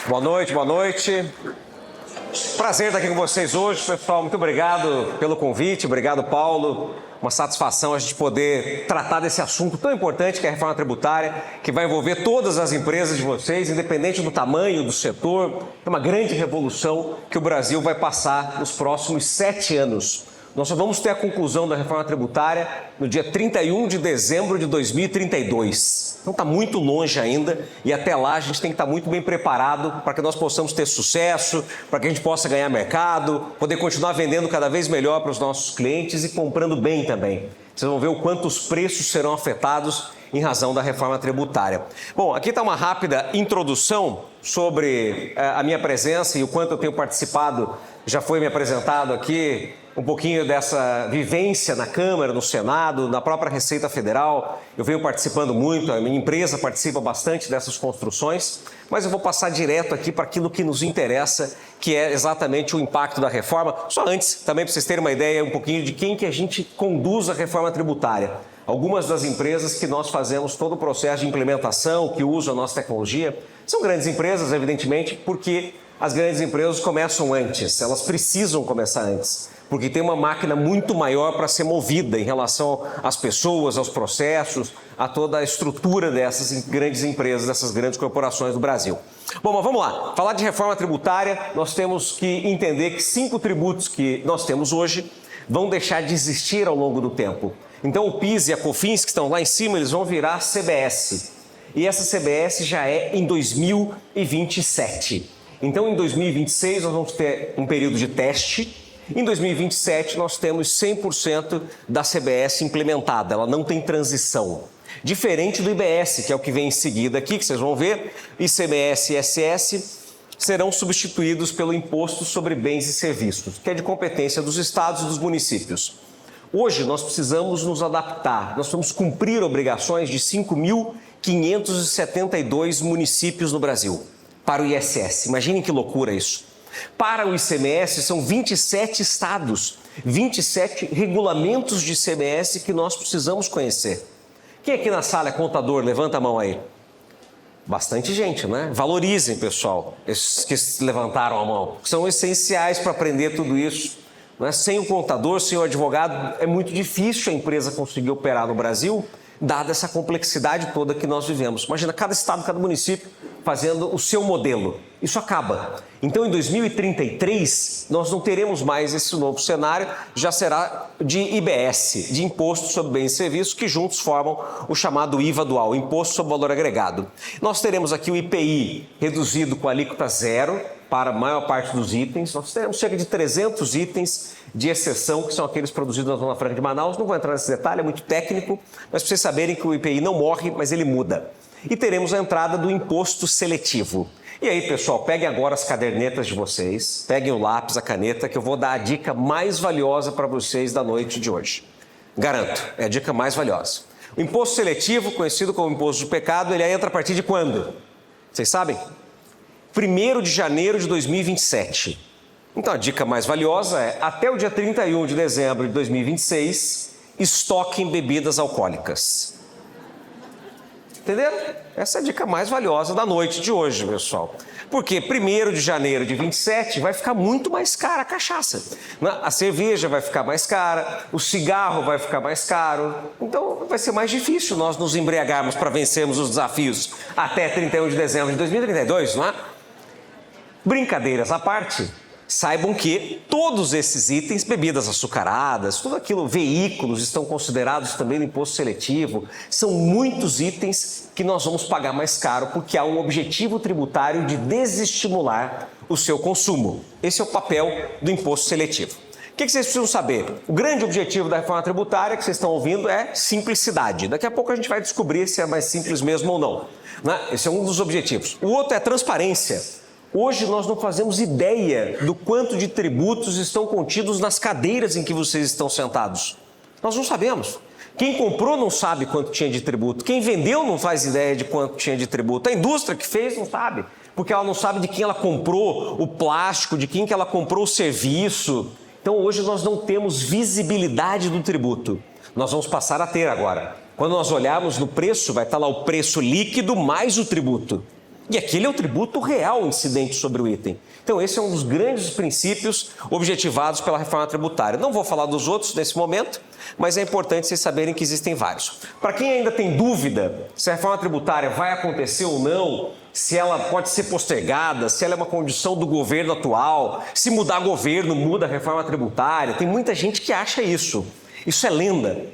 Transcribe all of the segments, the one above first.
Boa noite, boa noite. Prazer estar aqui com vocês hoje, pessoal. Muito obrigado pelo convite, obrigado, Paulo. Uma satisfação a gente poder tratar desse assunto tão importante que é a reforma tributária, que vai envolver todas as empresas de vocês, independente do tamanho, do setor. É uma grande revolução que o Brasil vai passar nos próximos 7 anos. Nós só vamos ter a conclusão da reforma tributária no dia 31 de dezembro de 2032. Então está muito longe ainda e até lá a gente tem que estar muito bem preparado para que nós possamos ter sucesso, para que a gente possa ganhar mercado, poder continuar vendendo cada vez melhor para os nossos clientes e comprando bem também. Vocês vão ver o quanto os preços serão afetados em razão da reforma tributária. Bom, aqui está uma rápida introdução sobre a minha presença e o quanto eu tenho participado. Já foi me apresentado aqui um pouquinho dessa vivência na Câmara, no Senado, na própria Receita Federal. Eu venho participando muito, a minha empresa participa bastante dessas construções, mas eu vou passar direto aqui para aquilo que nos interessa, que é exatamente o impacto da reforma. Só antes, também para vocês terem uma ideia um pouquinho de quem que a gente conduz a reforma tributária. Algumas das empresas que nós fazemos todo o processo de implementação, que usam a nossa tecnologia, são grandes empresas, evidentemente, porque as grandes empresas começam antes, elas precisam começar antes, porque tem uma máquina muito maior para ser movida em relação às pessoas, aos processos, a toda a estrutura dessas grandes empresas, dessas grandes corporações do Brasil. Bom, mas vamos lá. Falar de reforma tributária, nós temos que entender que 5 tributos que nós temos hoje vão deixar de existir ao longo do tempo. Então o PIS e a COFINS, que estão lá em cima, eles vão virar CBS. E essa CBS já é em 2027. Então, em 2026, nós vamos ter um período de teste. Em 2027, nós temos 100% da CBS implementada. Ela não tem transição. Diferente do IBS, que é o que vem em seguida aqui, que vocês vão ver, ICMS e ISS serão substituídos pelo Imposto sobre Bens e Serviços, que é de competência dos estados e dos municípios. Hoje, nós precisamos nos adaptar. Nós vamos cumprir obrigações de 5.572 municípios no Brasil. Para o ISS. Imaginem que loucura isso. Para o ICMS, são 27 estados, 27 regulamentos de ICMS que nós precisamos conhecer. Quem aqui na sala é contador? Levanta a mão aí. Bastante gente, né? Valorizem, pessoal, esses que levantaram a mão. São essenciais para aprender tudo isso. Não é? Sem o contador, sem o advogado, é muito difícil a empresa conseguir operar no Brasil, dada essa complexidade toda que nós vivemos. Imagina, cada estado, cada município fazendo o seu modelo. Isso acaba. Então, em 2033, nós não teremos mais esse novo cenário, já será de IBS, de Imposto sobre Bens e Serviços, que juntos formam o chamado IVA dual, Imposto sobre Valor Agregado. Nós teremos aqui o IPI reduzido com alíquota zero para a maior parte dos itens. Nós teremos cerca de 300 itens de exceção, que são aqueles produzidos na Zona Franca de Manaus. Não vou entrar nesse detalhe, é muito técnico, mas para vocês saberem que o IPI não morre, mas ele muda. E teremos a entrada do imposto seletivo. E aí, pessoal, peguem agora as cadernetas de vocês, peguem o lápis, a caneta, que eu vou dar a dica mais valiosa para vocês da noite de hoje. Garanto, é a dica mais valiosa. O imposto seletivo, conhecido como imposto de pecado, ele entra a partir de quando? Vocês sabem? 1º de janeiro de 2027. Então, a dica mais valiosa é, até o dia 31 de dezembro de 2026, estoquem bebidas alcoólicas. Entenderam? Essa é a dica mais valiosa da noite de hoje, pessoal. Porque 1º de janeiro de 27 vai ficar muito mais cara a cachaça. A cerveja vai ficar mais cara, o cigarro vai ficar mais caro. Então vai ser mais difícil nós nos embriagarmos para vencermos os desafios até 31 de dezembro de 2032, não é? Brincadeiras à parte, saibam que todos esses itens, bebidas açucaradas, tudo aquilo, veículos, estão considerados também no imposto seletivo. São muitos itens que nós vamos pagar mais caro porque há um objetivo tributário de desestimular o seu consumo. Esse é o papel do imposto seletivo. O que vocês precisam saber? O grande objetivo da reforma tributária que vocês estão ouvindo é simplicidade. Daqui a pouco a gente vai descobrir se é mais simples mesmo ou não. Esse é um dos objetivos. O outro é transparência. Hoje nós não fazemos ideia do quanto de tributos estão contidos nas cadeiras em que vocês estão sentados. Nós não sabemos. Quem comprou não sabe quanto tinha de tributo. Quem vendeu não faz ideia de quanto tinha de tributo. A indústria que fez não sabe, porque ela não sabe de quem ela comprou o plástico, de quem que ela comprou o serviço. Então hoje nós não temos visibilidade do tributo. Nós vamos passar a ter agora. Quando nós olharmos no preço, vai estar lá o preço líquido mais o tributo. E aquele é o tributo real incidente sobre o item. Então, esse é um dos grandes princípios objetivados pela reforma tributária. Não vou falar dos outros nesse momento, mas é importante vocês saberem que existem vários. Para quem ainda tem dúvida se a reforma tributária vai acontecer ou não, se ela pode ser postergada, se ela é uma condição do governo atual, se mudar governo muda a reforma tributária, tem muita gente que acha isso. Isso é lenda,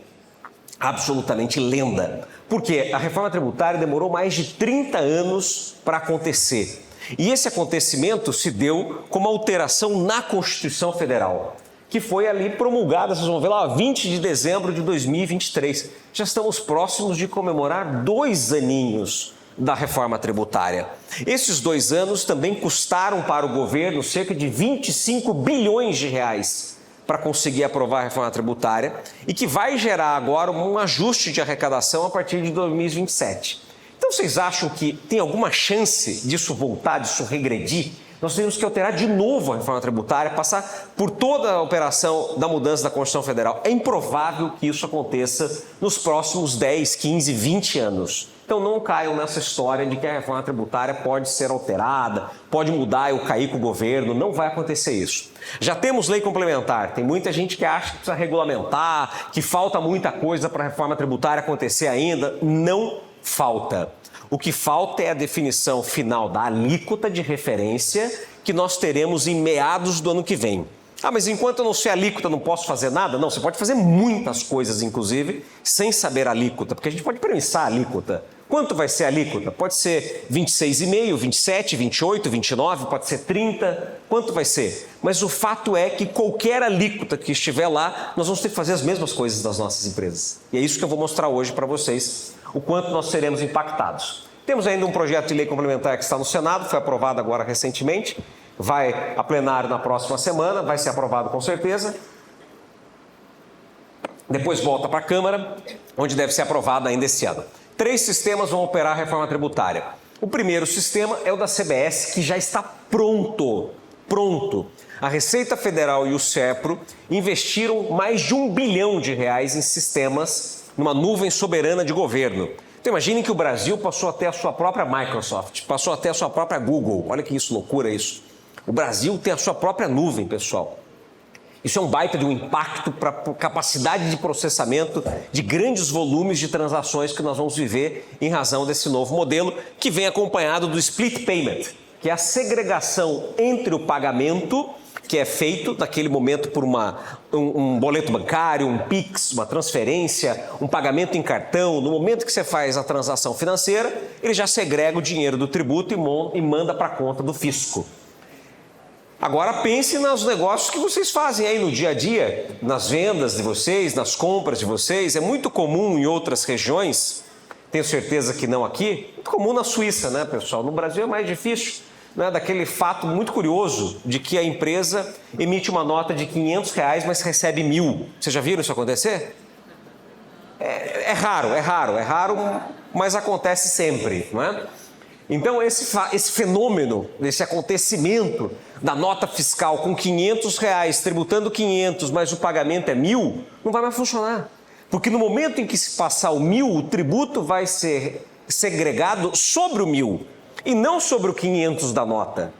absolutamente lenda. Porque a reforma tributária demorou mais de 30 anos para acontecer. E esse acontecimento se deu com uma alteração na Constituição Federal, que foi ali promulgada, vocês vão ver lá, 20 de dezembro de 2023. Já estamos próximos de comemorar 2 aninhos da reforma tributária. Esses 2 anos também custaram para o governo cerca de 25 bilhões de reais para conseguir aprovar a reforma tributária e que vai gerar agora um ajuste de arrecadação a partir de 2027. Então, vocês acham que tem alguma chance disso voltar, disso regredir? Nós temos que alterar de novo a reforma tributária, passar por toda a operação da mudança da Constituição Federal. É improvável que isso aconteça nos próximos 10, 15, 20 anos. Então, não caiam nessa história de que a reforma tributária pode ser alterada, pode mudar e eu cair com o governo. Não vai acontecer isso. Já temos lei complementar. Tem muita gente que acha que precisa regulamentar, que falta muita coisa para a reforma tributária acontecer ainda. Não falta. O que falta é a definição final da alíquota de referência que nós teremos em meados do ano que vem. Ah, mas enquanto eu não sei a alíquota, não posso fazer nada? Não, você pode fazer muitas coisas, inclusive, sem saber a alíquota, porque a gente pode premissar a alíquota. Quanto vai ser a alíquota? Pode ser 26,5, 27, 28, 29, pode ser 30, quanto vai ser? Mas o fato é que qualquer alíquota que estiver lá, nós vamos ter que fazer as mesmas coisas das nossas empresas. E é isso que eu vou mostrar hoje para vocês, o quanto nós seremos impactados. Temos ainda um projeto de lei complementar que está no Senado, foi aprovado agora recentemente, vai a plenário na próxima semana, vai ser aprovado com certeza. Depois volta para a Câmara, onde deve ser aprovado ainda esse ano. 3 sistemas vão operar a reforma tributária. O primeiro sistema é o da CBS, que já está pronto. A Receita Federal e o SERPRO investiram mais de R$1 bilhão em sistemas numa nuvem soberana de governo. Então imaginem que o Brasil passou até a sua própria Microsoft, passou até a sua própria Google. Olha que isso, loucura isso. O Brasil tem a sua própria nuvem, pessoal. Isso é um baita de um impacto para a capacidade de processamento de grandes volumes de transações que nós vamos viver em razão desse novo modelo, que vem acompanhado do split payment, que é a segregação entre o pagamento, que é feito naquele momento por um boleto bancário, um PIX, uma transferência, um pagamento em cartão. No momento que você faz a transação financeira, ele já segrega o dinheiro do tributo e manda para a conta do fisco. Agora pense nos negócios que vocês fazem aí no dia a dia, nas vendas de vocês, nas compras de vocês. É muito comum em outras regiões, tenho certeza que não aqui, muito comum na Suíça, né, pessoal? No Brasil é mais difícil, né? Daquele fato muito curioso de que a empresa emite uma nota de R$500, mas recebe 1.000. Vocês já viram isso acontecer? É raro, mas acontece sempre, não é? Então, esse fenômeno, esse acontecimento da nota fiscal com R$500, tributando 500, mas o pagamento é 1.000, não vai mais funcionar. Porque no momento em que se passar o 1.000, o tributo vai ser segregado sobre o 1.000 e não sobre o 500 da nota.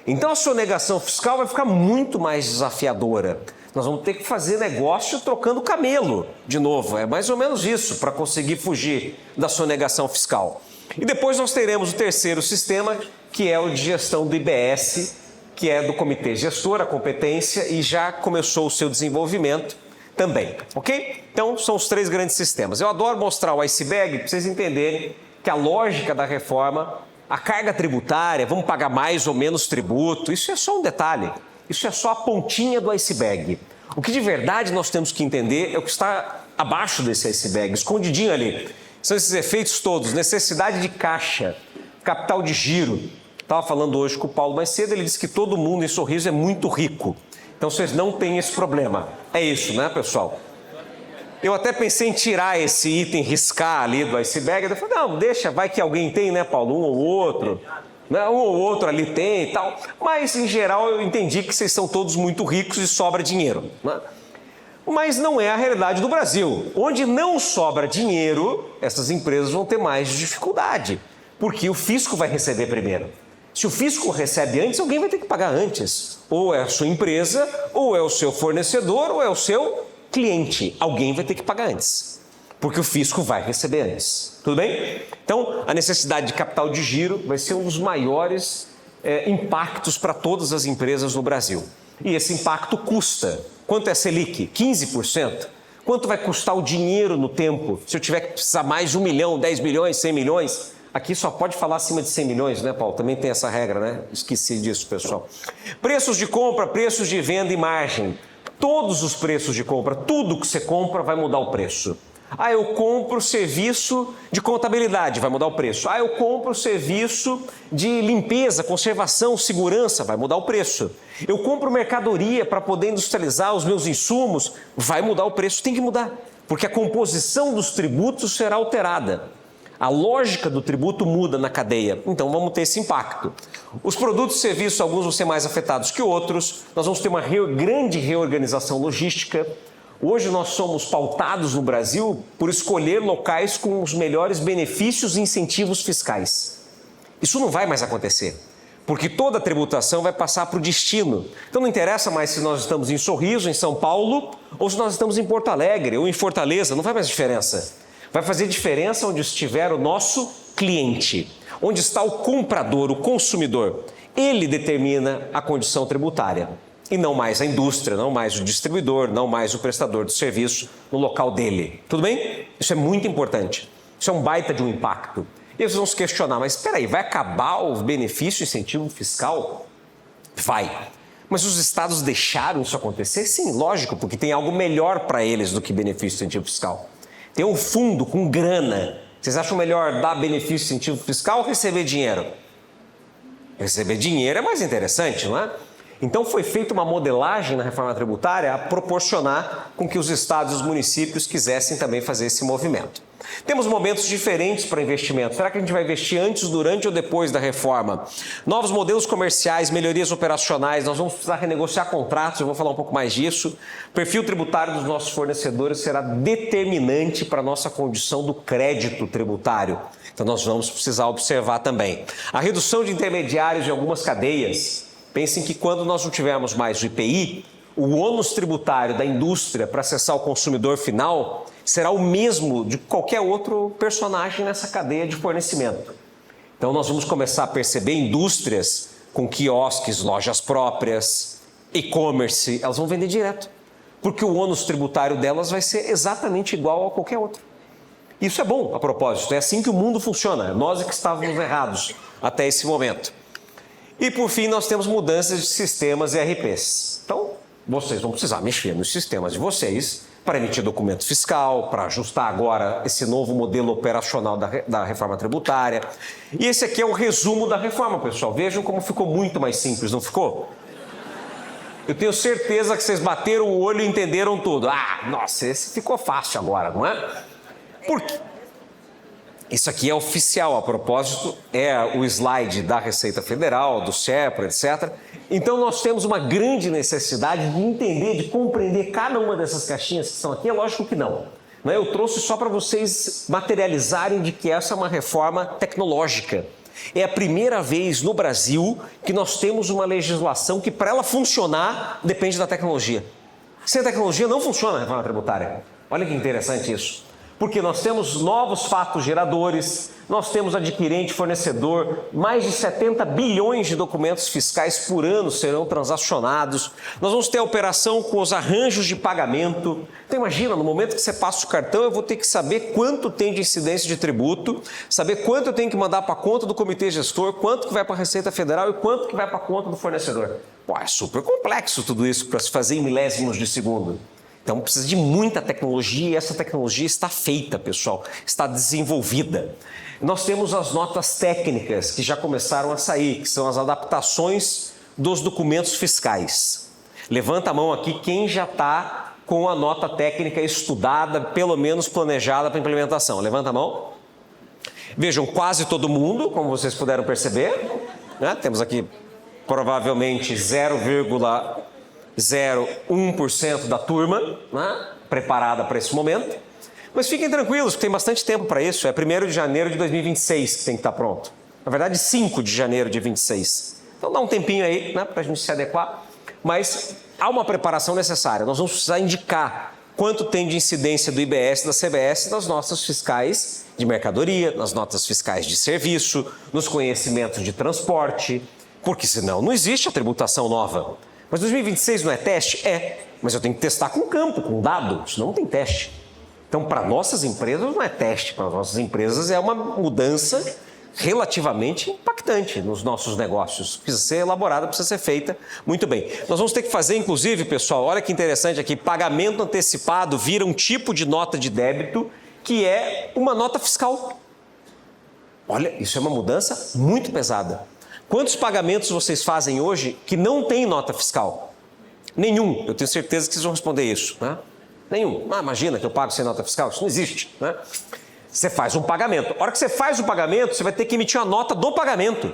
Então, a sonegação fiscal vai ficar muito mais desafiadora. Nós vamos ter que fazer negócio trocando camelo de novo. É mais ou menos isso para conseguir fugir da sonegação fiscal. E depois nós teremos o terceiro sistema, que é o de gestão do IBS, que é do Comitê Gestor, a competência, e já começou o seu desenvolvimento também, ok? Então, são os 3 grandes sistemas. Eu adoro mostrar o iceberg para vocês entenderem que a lógica da reforma, a carga tributária, vamos pagar mais ou menos tributo, isso é só um detalhe, isso é só a pontinha do iceberg. O que de verdade nós temos que entender é o que está abaixo desse iceberg, escondidinho ali. São esses efeitos todos, necessidade de caixa, capital de giro. Estava falando hoje com o Paulo mais cedo, ele disse que todo mundo em Sorriso é muito rico. Então vocês não têm esse problema. É isso, né, pessoal? Eu até pensei em tirar esse item, riscar ali do iceberg. Eu falei, não, deixa, vai que alguém tem, né, Paulo? Um ou outro. Né? Um ou outro ali tem e tal. Mas, em geral, eu entendi que vocês são todos muito ricos e sobra dinheiro, né? Mas não é a realidade do Brasil. Onde não sobra dinheiro, essas empresas vão ter mais dificuldade. Porque o fisco vai receber primeiro. Se o fisco recebe antes, alguém vai ter que pagar antes. Ou é a sua empresa, ou é o seu fornecedor, ou é o seu cliente. Alguém vai ter que pagar antes. Porque o fisco vai receber antes. Tudo bem? Então, a necessidade de capital de giro vai ser um dos maiores impactos para todas as empresas no Brasil. E esse impacto custa. Quanto é a Selic? 15%? Quanto vai custar o dinheiro no tempo? Se eu tiver que precisar mais de 1 milhão, 10 milhões, 100 milhões... Aqui só pode falar acima de 100 milhões, né, Paulo? Também tem essa regra, né? Esqueci disso, pessoal. Preços de compra, preços de venda e margem. Todos os preços de compra, tudo que você compra vai mudar o preço. Ah, eu compro serviço de contabilidade, vai mudar o preço. Ah, eu compro serviço de limpeza, conservação, segurança, vai mudar o preço. Eu compro mercadoria para poder industrializar os meus insumos, vai mudar o preço, tem que mudar. Porque a composição dos tributos será alterada. A lógica do tributo muda na cadeia, então vamos ter esse impacto. Os produtos e serviços, alguns vão ser mais afetados que outros, nós vamos ter uma grande reorganização logística. Hoje nós somos pautados no Brasil por escolher locais com os melhores benefícios e incentivos fiscais. Isso não vai mais acontecer, porque toda a tributação vai passar para o destino. Então não interessa mais se nós estamos em Sorriso, em São Paulo, ou se nós estamos em Porto Alegre ou em Fortaleza, não faz mais diferença. Vai fazer diferença onde estiver o nosso cliente, onde está o comprador, o consumidor. Ele determina a condição tributária e não mais a indústria, não mais o distribuidor, não mais o prestador de serviço no local dele. Tudo bem? Isso é muito importante. Isso é um baita de um impacto. E eles vão se questionar, mas espera aí, vai acabar o benefício e incentivo fiscal? Vai. Mas os estados deixaram isso acontecer? Sim, lógico, porque tem algo melhor para eles do que benefício e incentivo fiscal. Tem um fundo com grana. Vocês acham melhor dar benefício e incentivo fiscal ou receber dinheiro? Receber dinheiro é mais interessante, não é? Então foi feita uma modelagem na reforma tributária a proporcionar com que os estados e os municípios quisessem também fazer esse movimento. Temos momentos diferentes para investimento. Será que a gente vai investir antes, durante ou depois da reforma? Novos modelos comerciais, melhorias operacionais, nós vamos precisar renegociar contratos, eu vou falar um pouco mais disso. O perfil tributário dos nossos fornecedores será determinante para a nossa condição do crédito tributário. Então nós vamos precisar observar também. A redução de intermediários em algumas cadeias. Pensem que quando nós não tivermos mais o IPI, o ônus tributário da indústria para acessar o consumidor final será o mesmo de qualquer outro personagem nessa cadeia de fornecimento. Então nós vamos começar a perceber indústrias com quiosques, lojas próprias, e-commerce, elas vão vender direto, porque o ônus tributário delas vai ser exatamente igual a qualquer outro. Isso é bom, a propósito, é assim que o mundo funciona, nós é que estávamos errados até esse momento. E por fim nós temos mudanças de sistemas ERPs. Então vocês vão precisar mexer nos sistemas de vocês para emitir documento fiscal, para ajustar agora esse novo modelo operacional da reforma tributária. E esse aqui é o resumo da reforma, pessoal. Vejam como ficou muito mais simples, não ficou? Eu tenho certeza que vocês bateram o olho e entenderam tudo. Ah, nossa, esse ficou fácil agora, não é? Por quê? Isso aqui é oficial, a propósito, é o slide da Receita Federal, do SERPRO, etc. Então nós temos uma grande necessidade de entender, de compreender cada uma dessas caixinhas que estão aqui. É lógico que não. Eu trouxe só para vocês materializarem de que essa é uma reforma tecnológica. É a primeira vez no Brasil que nós temos uma legislação que, para ela funcionar, depende da tecnologia. Sem a tecnologia não funciona a reforma tributária. Olha que interessante isso. Porque nós temos novos fatos geradores, nós temos adquirente, fornecedor, mais de 70 bilhões de documentos fiscais por ano serão transacionados, nós vamos ter a operação com os arranjos de pagamento. Então imagina, no momento que você passa o cartão, eu vou ter que saber quanto tem de incidência de tributo, saber quanto eu tenho que mandar para a conta do comitê gestor, quanto que vai para a Receita Federal e quanto que vai para a conta do fornecedor. Pô, é super complexo tudo isso para se fazer em milésimos de segundo. Então precisa de muita tecnologia e essa tecnologia está feita, pessoal, está desenvolvida. Nós temos as notas técnicas que já começaram a sair, que são as adaptações dos documentos fiscais. Levanta a mão aqui quem já está com a nota técnica estudada, pelo menos planejada para implementação. Levanta a mão. Vejam, quase todo mundo, como vocês puderam perceber, né? Temos aqui provavelmente 0,01% da turma, né, preparada para esse momento. Mas fiquem tranquilos, tem bastante tempo para isso. É 1º de janeiro de 2026 que tem que estar pronto. Na verdade, 5 de janeiro de 26. Então dá um tempinho aí, né, para a gente se adequar. Mas há uma preparação necessária. Nós vamos precisar indicar quanto tem de incidência do IBS e da CBS nas notas fiscais de mercadoria, nas notas fiscais de serviço, nos conhecimentos de transporte, porque senão não existe a tributação nova. Mas 2026 não é teste? É, mas eu tenho que testar com campo, com dado, senão não tem teste. Então, para nossas empresas não é teste, para nossas empresas é uma mudança relativamente impactante nos nossos negócios. Precisa ser elaborada, precisa ser feita muito bem. Nós vamos ter que fazer, inclusive, pessoal, olha que interessante aqui, pagamento antecipado vira um tipo de nota de débito que é uma nota fiscal. Olha, isso é uma mudança muito pesada. Quantos pagamentos vocês fazem hoje que não tem nota fiscal? Nenhum. Eu tenho certeza que vocês vão responder isso, né? Nenhum. Ah, imagina que eu pago sem nota fiscal? Isso não existe, né? Você faz um pagamento. A hora que você faz o pagamento, você vai ter que emitir a nota do pagamento.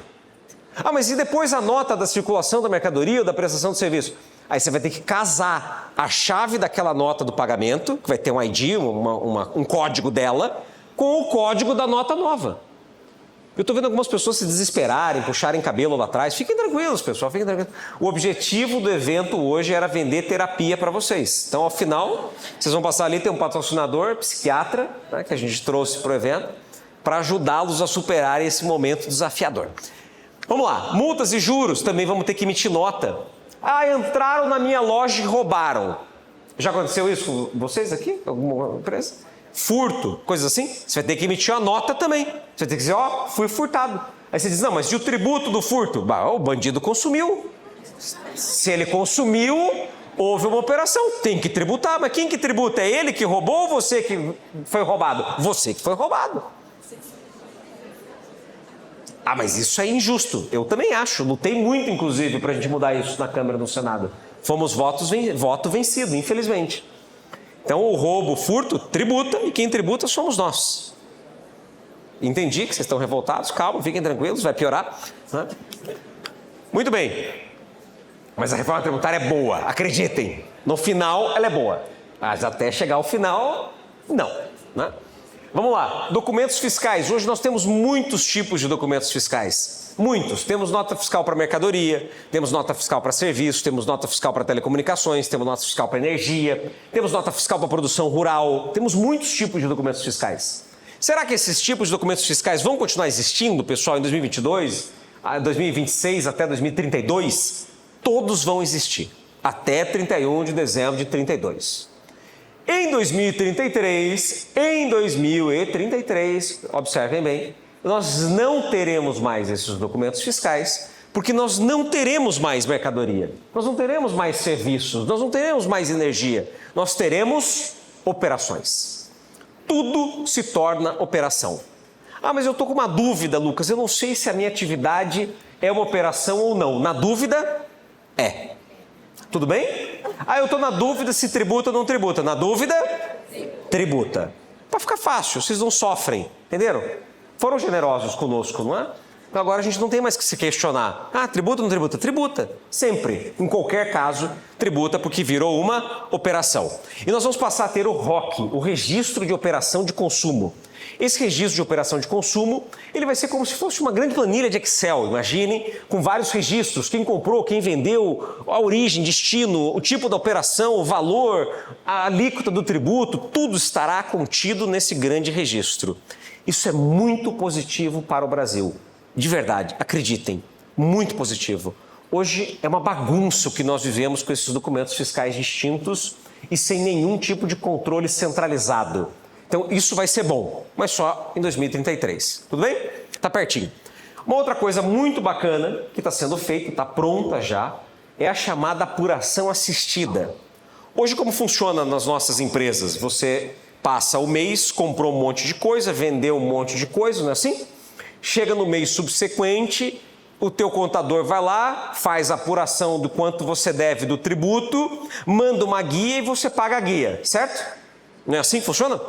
Ah, mas e depois a nota da circulação da mercadoria ou da prestação de serviço? Aí você vai ter que casar a chave daquela nota do pagamento, que vai ter um ID, um código dela, com o código da nota nova. Eu estou vendo algumas pessoas se desesperarem, puxarem cabelo lá atrás. Fiquem tranquilos, pessoal, fiquem tranquilos. O objetivo do evento hoje era vender terapia para vocês. Então, ao final, vocês vão passar ali, tem um patrocinador, psiquiatra, né, que a gente trouxe para o evento, para ajudá-los a superarem esse momento desafiador. Vamos lá, multas e juros, também vamos ter que emitir nota. Ah, entraram na minha loja e roubaram. Já aconteceu isso com vocês aqui? Alguma empresa? Furto, coisas assim, você vai ter que emitir a nota também. Você vai ter que dizer, ó, fui furtado. Aí você diz, não, mas e o tributo do furto? Bah, o bandido consumiu. Se ele consumiu, houve uma operação, tem que tributar. Mas quem que tributa? É ele que roubou ou você que foi roubado? Você que foi roubado. Ah, mas isso é injusto. Eu também acho. Lutei muito, inclusive, para a gente mudar isso na Câmara e no Senado. Fomos voto vencido, infelizmente. Então, o roubo, o furto, tributa, e quem tributa somos nós. Entendi que vocês estão revoltados, calma, fiquem tranquilos, vai piorar. Né? Muito bem. Mas a reforma tributária é boa, acreditem. No final, ela é boa. Mas até chegar ao final, não. Né? Vamos lá, documentos fiscais. Hoje nós temos muitos tipos de documentos fiscais. Muitos. Temos nota fiscal para mercadoria, temos nota fiscal para serviço, temos nota fiscal para telecomunicações, temos nota fiscal para energia, temos nota fiscal para produção rural. Temos muitos tipos de documentos fiscais. Será que esses tipos de documentos fiscais vão continuar existindo, pessoal, em 2022, 2026 até 2032? Todos vão existir, até 31 de dezembro de 32. Em 2033, observem bem, nós não teremos mais esses documentos fiscais, porque nós não teremos mais mercadoria, nós não teremos mais serviços, nós não teremos mais energia, nós teremos operações. Tudo se torna operação. Ah, mas eu estou com uma dúvida, Lucas, eu não sei se a minha atividade é uma operação ou não. Na dúvida, é. Tudo bem? Ah, eu estou na dúvida se tributa ou não tributa. Na dúvida, tributa. Para ficar fácil, vocês não sofrem, entenderam? Foram generosos conosco, não é? Então agora a gente não tem mais que se questionar. Ah, tributa ou não tributa? Tributa. Sempre. Em qualquer caso, tributa porque virou uma operação. E nós vamos passar a ter o ROC, o Registro de Operação de Consumo. Esse registro de operação de consumo, ele vai ser como se fosse uma grande planilha de Excel, imaginem, com vários registros, quem comprou, quem vendeu, a origem, destino, o tipo da operação, o valor, a alíquota do tributo, tudo estará contido nesse grande registro. Isso é muito positivo para o Brasil, de verdade, acreditem, muito positivo. Hoje é uma bagunça o que nós vivemos com esses documentos fiscais distintos e sem nenhum tipo de controle centralizado. Então, isso vai ser bom, mas só em 2033. Tudo bem? Está pertinho. Uma outra coisa muito bacana que está sendo feita, está pronta já, é a chamada apuração assistida. Hoje, como funciona nas nossas empresas? Você passa o mês, comprou um monte de coisa, vendeu um monte de coisa, não é assim? Chega no mês subsequente, o teu contador vai lá, faz a apuração do quanto você deve do tributo, manda uma guia e você paga a guia, certo? Não é assim que funciona?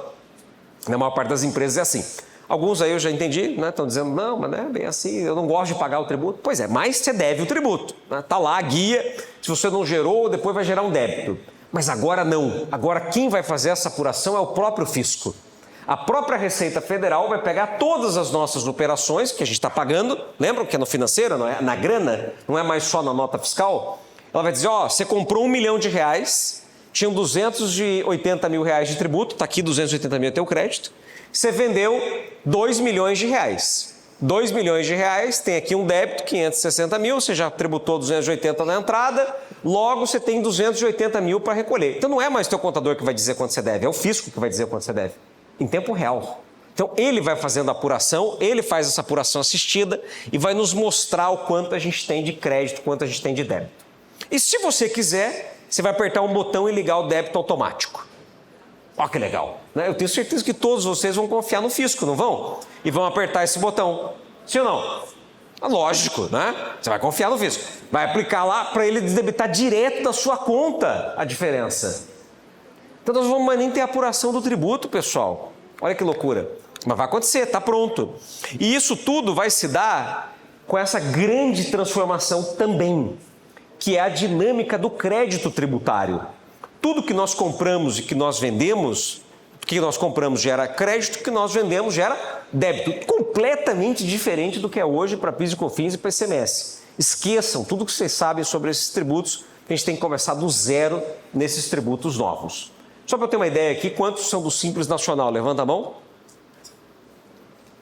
Na maior parte das empresas é assim. Alguns aí eu já entendi, né? Estão dizendo, não, mas não é bem assim, eu não gosto de pagar o tributo. Pois é, mas você deve o tributo. Está lá a guia, se você não gerou, depois vai gerar um débito. Mas agora não. Agora quem vai fazer essa apuração é o próprio fisco. A própria Receita Federal vai pegar todas as nossas operações que a gente está pagando, lembram que é no financeiro, não é? Na grana, não é mais só na nota fiscal? Ela vai dizer, ó, você comprou R$1 milhão, tinham 280 mil reais de tributo, está aqui 280 mil é teu crédito, você vendeu R$2 milhões. R$2 milhões, tem aqui um débito, 560 mil, você já tributou 280 na entrada, logo você tem 280 mil para recolher. Então não é mais teu contador que vai dizer quanto você deve, é o fisco que vai dizer quanto você deve, em tempo real. Então ele vai fazendo a apuração, ele faz essa apuração assistida e vai nos mostrar o quanto a gente tem de crédito, quanto a gente tem de débito. E se você quiser, você vai apertar um botão e ligar o débito automático. Olha que legal, né? Eu tenho certeza que todos vocês vão confiar no fisco, não vão? E vão apertar esse botão, sim ou não? Lógico, né? Você vai confiar no fisco. Vai aplicar lá para ele debitar direto da sua conta a diferença. Então nós vamos nem ter apuração do tributo, pessoal. Olha que loucura. Mas vai acontecer, está pronto. E isso tudo vai se dar com essa grande transformação também, que é a dinâmica do crédito tributário. Tudo que nós compramos e que nós vendemos, que nós compramos gera crédito, que nós vendemos gera débito. Completamente diferente do que é hoje para PIS e COFINS e para ICMS. Esqueçam tudo que vocês sabem sobre esses tributos, que a gente tem que começar do zero nesses tributos novos. Só para eu ter uma ideia aqui, quantos são do Simples Nacional? Levanta a mão.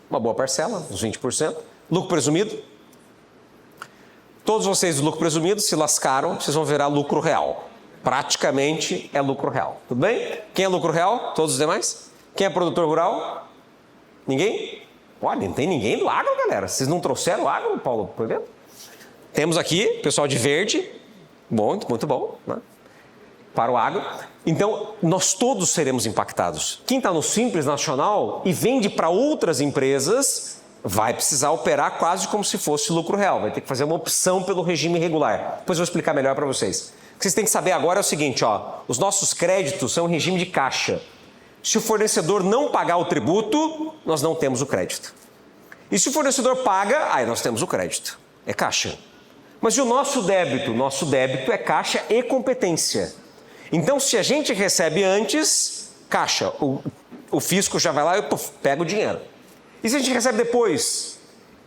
Uma boa parcela, uns 20%. Lucro presumido? Todos vocês do lucro presumido se lascaram, vocês vão virar lucro real. Praticamente é lucro real. Tudo bem? Quem é lucro real? Todos os demais? Quem é produtor rural? Ninguém? Olha, não tem ninguém do agro, galera. Vocês não trouxeram agro, Paulo, por exemplo? Temos aqui pessoal de verde. Bom, muito bom, né? Para o agro. Então, nós todos seremos impactados. Quem está no Simples Nacional e vende para outras empresas vai precisar operar quase como se fosse lucro real. Vai ter que fazer uma opção pelo regime regular. Depois eu vou explicar melhor para vocês. O que vocês têm que saber agora é o seguinte, ó, os nossos créditos são em regime de caixa. Se o fornecedor não pagar o tributo, nós não temos o crédito. E se o fornecedor paga, aí nós temos o crédito. É caixa. Mas e o nosso débito? Nosso débito é caixa e competência. Então, se a gente recebe antes, caixa, o fisco já vai lá e pega o dinheiro. E se a gente recebe depois?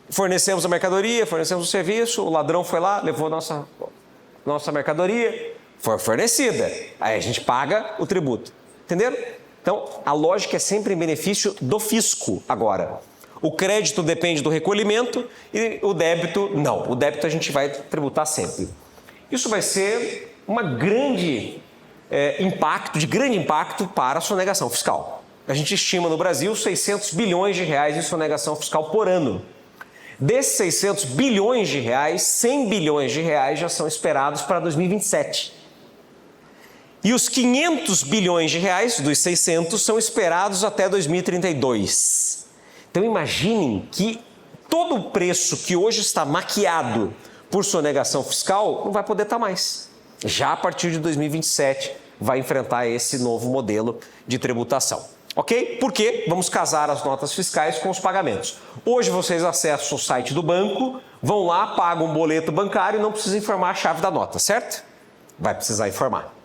Fornecemos a mercadoria, fornecemos o serviço, o ladrão foi lá, levou nossa mercadoria, foi fornecida. Aí a gente paga o tributo. Entenderam? Então, a lógica é sempre em benefício do fisco agora. O crédito depende do recolhimento e o débito, não. O débito a gente vai tributar sempre. Isso vai ser uma grande de grande impacto para a sonegação fiscal. A gente estima no Brasil 600 bilhões de reais em sonegação fiscal por ano. Desses 600 bilhões de reais, 100 bilhões de reais já são esperados para 2027. E os 500 bilhões de reais dos 600 são esperados até 2032. Então imaginem que todo o preço que hoje está maquiado por sonegação fiscal não vai poder estar mais. Já a partir de 2027 vai enfrentar esse novo modelo de tributação. Ok? Porque vamos casar as notas fiscais com os pagamentos. Hoje vocês acessam o site do banco, vão lá, pagam um boleto bancário e não precisa informar a chave da nota, certo? Vai precisar informar.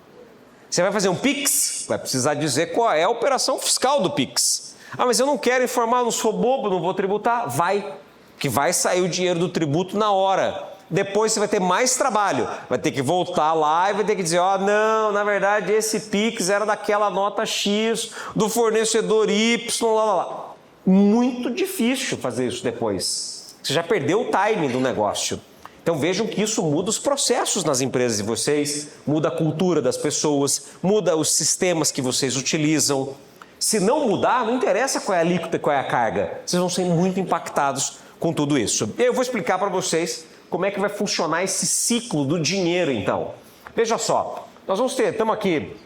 Você vai fazer um Pix? Vai precisar dizer qual é a operação fiscal do Pix. Ah, mas eu não quero informar, não sou bobo, não vou tributar. Vai, que vai sair o dinheiro do tributo na hora. Depois você vai ter mais trabalho, vai ter que voltar lá e vai ter que dizer, ó, não, na verdade esse Pix era daquela nota X, do fornecedor Y, lá. Muito difícil fazer isso depois. Você já perdeu o timing do negócio. Então vejam que isso muda os processos nas empresas de vocês, muda a cultura das pessoas, muda os sistemas que vocês utilizam. Se não mudar, não interessa qual é a alíquota e qual é a carga. Vocês vão ser muito impactados com tudo isso. E eu vou explicar para vocês como é que vai funcionar esse ciclo do dinheiro, então. Veja só, nós vamos ter, estamos aqui,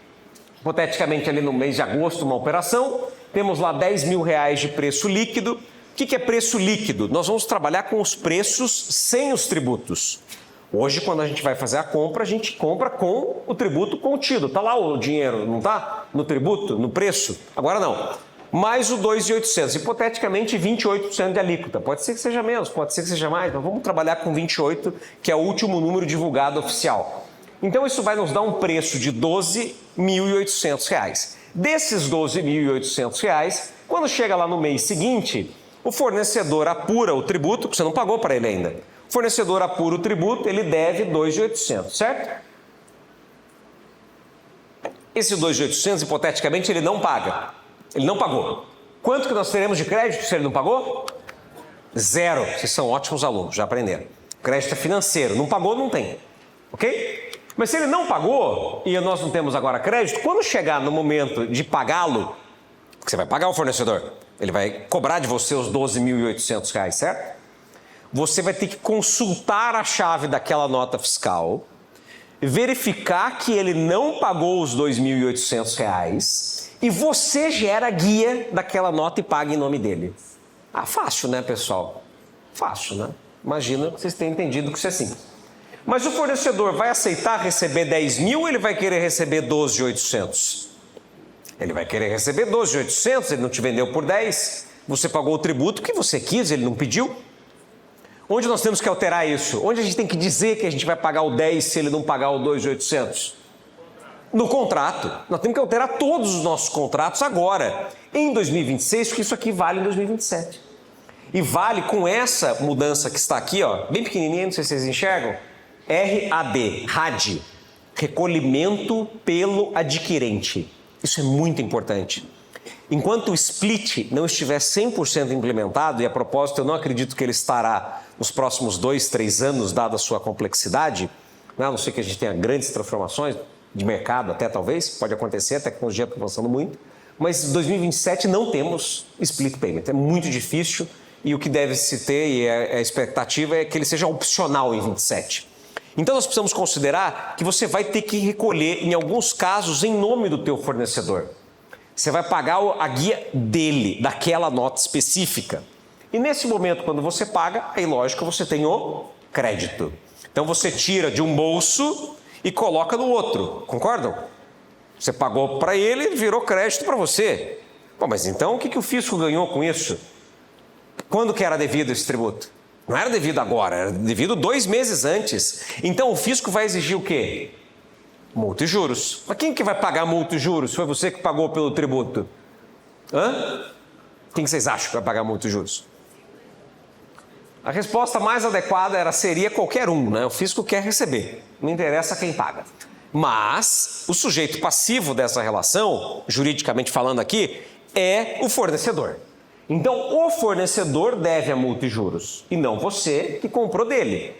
hipoteticamente ali no mês de agosto, uma operação, temos lá 10 mil reais de preço líquido. O que é preço líquido? Nós vamos trabalhar com os preços sem os tributos. Hoje, quando a gente vai fazer a compra, a gente compra com o tributo contido. Está lá o dinheiro, não está? No tributo, no preço? Agora não. Mais o 2.800, hipoteticamente 28% de alíquota. Pode ser que seja menos, pode ser que seja mais, mas vamos trabalhar com 28, que é o último número divulgado oficial. Então isso vai nos dar um preço de R$ 12.800. Desses R$ 12.800, quando chega lá no mês seguinte, o fornecedor apura o tributo, que você não pagou para ele ainda. O fornecedor apura o tributo, ele deve R$ 2.800, certo? Esse 2.800, hipoteticamente, ele não paga. Ele não pagou. Quanto que nós teremos de crédito se ele não pagou? Zero. Vocês são ótimos alunos, já aprenderam. Crédito é financeiro. Não pagou, não tem. Ok? Mas se ele não pagou e nós não temos agora crédito, quando chegar no momento de pagá-lo, você vai pagar o fornecedor, ele vai cobrar de você os R$ 12.800, certo? Você vai ter que consultar a chave daquela nota fiscal, verificar que ele não pagou os R$ 2.800 e você gera a guia daquela nota e paga em nome dele. Ah, fácil, né, pessoal? Fácil, né? Imagina que vocês tenham entendido que isso é simples. Mas o fornecedor vai aceitar receber 10 mil ou ele vai querer receber 12.800? Ele vai querer receber 12.800, ele não te vendeu por 10, você pagou o tributo que você quis, ele não pediu. Onde nós temos que alterar isso? Onde a gente tem que dizer que a gente vai pagar o 10 se ele não pagar o 2.800? No contrato. Nós temos que alterar todos os nossos contratos agora, em 2026, porque isso aqui vale em 2027. E vale com essa mudança que está aqui, ó, bem pequenininha, não sei se vocês enxergam, RAD, recolhimento pelo adquirente. Isso é muito importante. Enquanto o split não estiver 100% implementado, e a propósito eu não acredito que ele estará nos próximos 2, 3 anos, dada a sua complexidade, né? A não ser que a gente tenha grandes transformações de mercado até talvez, pode acontecer, a tecnologia está avançando muito, mas em 2027 não temos split payment, é muito difícil e o que deve se ter, e a expectativa é que ele seja opcional em 27. Então nós precisamos considerar que você vai ter que recolher, em alguns casos, em nome do teu fornecedor. Você vai pagar a guia dele, daquela nota específica. E nesse momento, quando você paga, aí lógico, você tem o crédito. Então você tira de um bolso e coloca no outro, concordam? Você pagou para ele, virou crédito para você. Bom, mas então o que o fisco ganhou com isso? Quando que era devido esse tributo? Não era devido agora, era devido 2 meses antes. Então o fisco vai exigir o quê? Multa e juros. Mas quem que vai pagar multa e juros? Foi você que pagou pelo tributo? Hã? Quem que vocês acham que vai pagar multa e juros? A resposta mais adequada seria qualquer um, né? O fisco quer receber, não interessa quem paga. Mas o sujeito passivo dessa relação, juridicamente falando aqui, é o fornecedor. Então o fornecedor deve a multa e juros, e não você que comprou dele.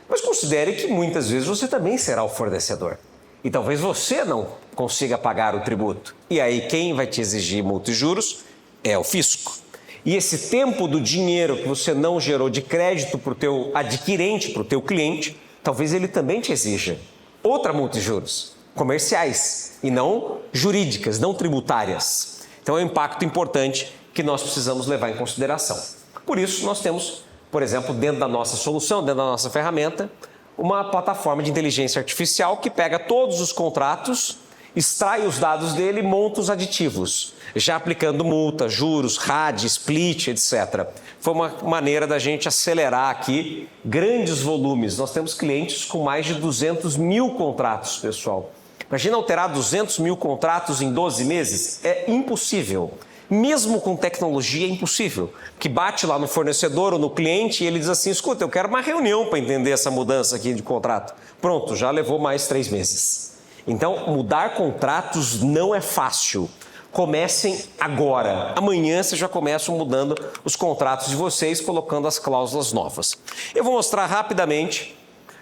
Mas considere que muitas vezes você também será o fornecedor. E talvez você não consiga pagar o tributo. E aí quem vai te exigir multa e juros é o fisco. E esse tempo do dinheiro que você não gerou de crédito para o teu adquirente, para o teu cliente, talvez ele também te exija outra multa e juros, comerciais e não jurídicas, não tributárias. Então é um impacto importante que nós precisamos levar em consideração. Por isso nós temos, por exemplo, dentro da nossa solução, dentro da nossa ferramenta, uma plataforma de inteligência artificial que pega todos os contratos, extrai os dados dele e monta os aditivos, já aplicando multa, juros, RAD, split, etc. Foi uma maneira da gente acelerar aqui grandes volumes. Nós temos clientes com mais de 200 mil contratos, pessoal. Imagina alterar 200 mil contratos em 12 meses? É impossível. Mesmo com tecnologia é impossível. Que bate lá no fornecedor ou no cliente e ele diz assim, escuta, eu quero uma reunião para entender essa mudança aqui de contrato. Pronto, já levou mais 3 meses. Então, mudar contratos não é fácil. Comecem agora. Amanhã vocês já começam mudando os contratos de vocês, colocando as cláusulas novas. Eu vou mostrar rapidamente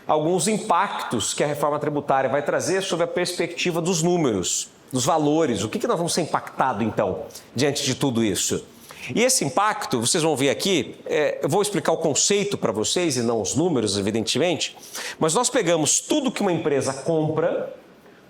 alguns impactos que a reforma tributária vai trazer sobre a perspectiva dos números, dos valores. O que nós vamos ser impactados, então, diante de tudo isso? E esse impacto, vocês vão ver aqui, eu vou explicar o conceito para vocês e não os números, evidentemente, mas nós pegamos tudo que uma empresa compra,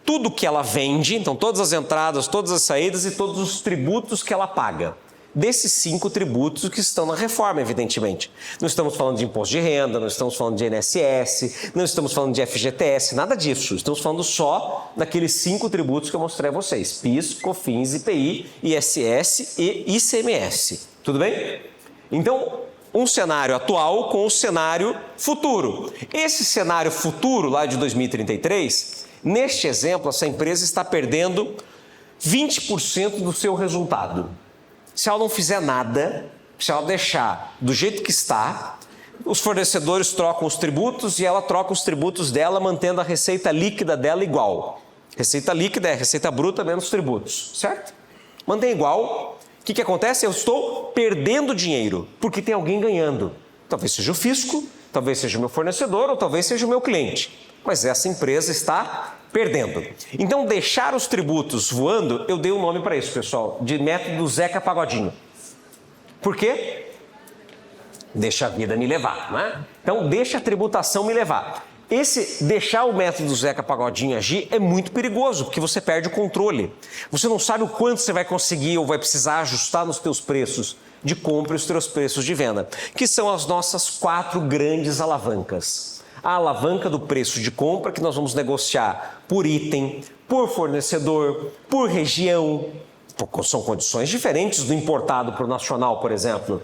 tudo que ela vende, então todas as entradas, todas as saídas e todos os tributos que ela paga. Desses 5 tributos que estão na reforma, evidentemente. Não estamos falando de imposto de renda, não estamos falando de INSS, não estamos falando de FGTS, nada disso. Estamos falando só daqueles 5 tributos que eu mostrei a vocês. PIS, COFINS, IPI, ISS e ICMS. Tudo bem? Então, um cenário atual com o cenário futuro. Esse cenário futuro, lá de 2033, neste exemplo, essa empresa está perdendo 20% do seu resultado. Se ela não fizer nada, se ela deixar do jeito que está, os fornecedores trocam os tributos e ela troca os tributos dela, mantendo a receita líquida dela igual. Receita líquida é receita bruta menos tributos, certo? Mantém igual. O que acontece? Eu estou perdendo dinheiro, porque tem alguém ganhando. Talvez seja o fisco, talvez seja o meu fornecedor ou talvez seja o meu cliente. Mas essa empresa está perdendo. Então, deixar os tributos voando, eu dei um nome para isso, pessoal, de método Zeca Pagodinho. Por quê? Deixa a vida me levar, não é? Então, deixa a tributação me levar. Esse deixar o método Zeca Pagodinho agir é muito perigoso, porque você perde o controle. Você não sabe o quanto você vai conseguir ou vai precisar ajustar nos teus preços de compra e os teus preços de venda, que são as nossas 4 grandes alavancas. A alavanca do preço de compra, que nós vamos negociar por item, por fornecedor, por região. São condições diferentes do importado para o nacional, por exemplo.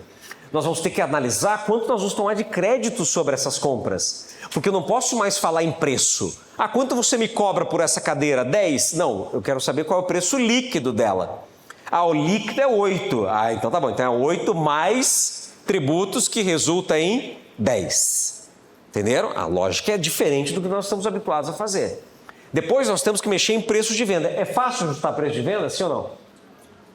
Nós vamos ter que analisar quanto nós vamos tomar de crédito sobre essas compras. Porque eu não posso mais falar em preço. Ah, quanto você me cobra por essa cadeira? 10? Não, eu quero saber qual é o preço líquido dela. Ah, o líquido é 8. Ah, então tá bom. Então é 8 mais tributos que resulta em 10. Entenderam? A lógica é diferente do que nós estamos habituados a fazer. Depois nós temos que mexer em preço de venda. É fácil ajustar preço de venda, sim ou não?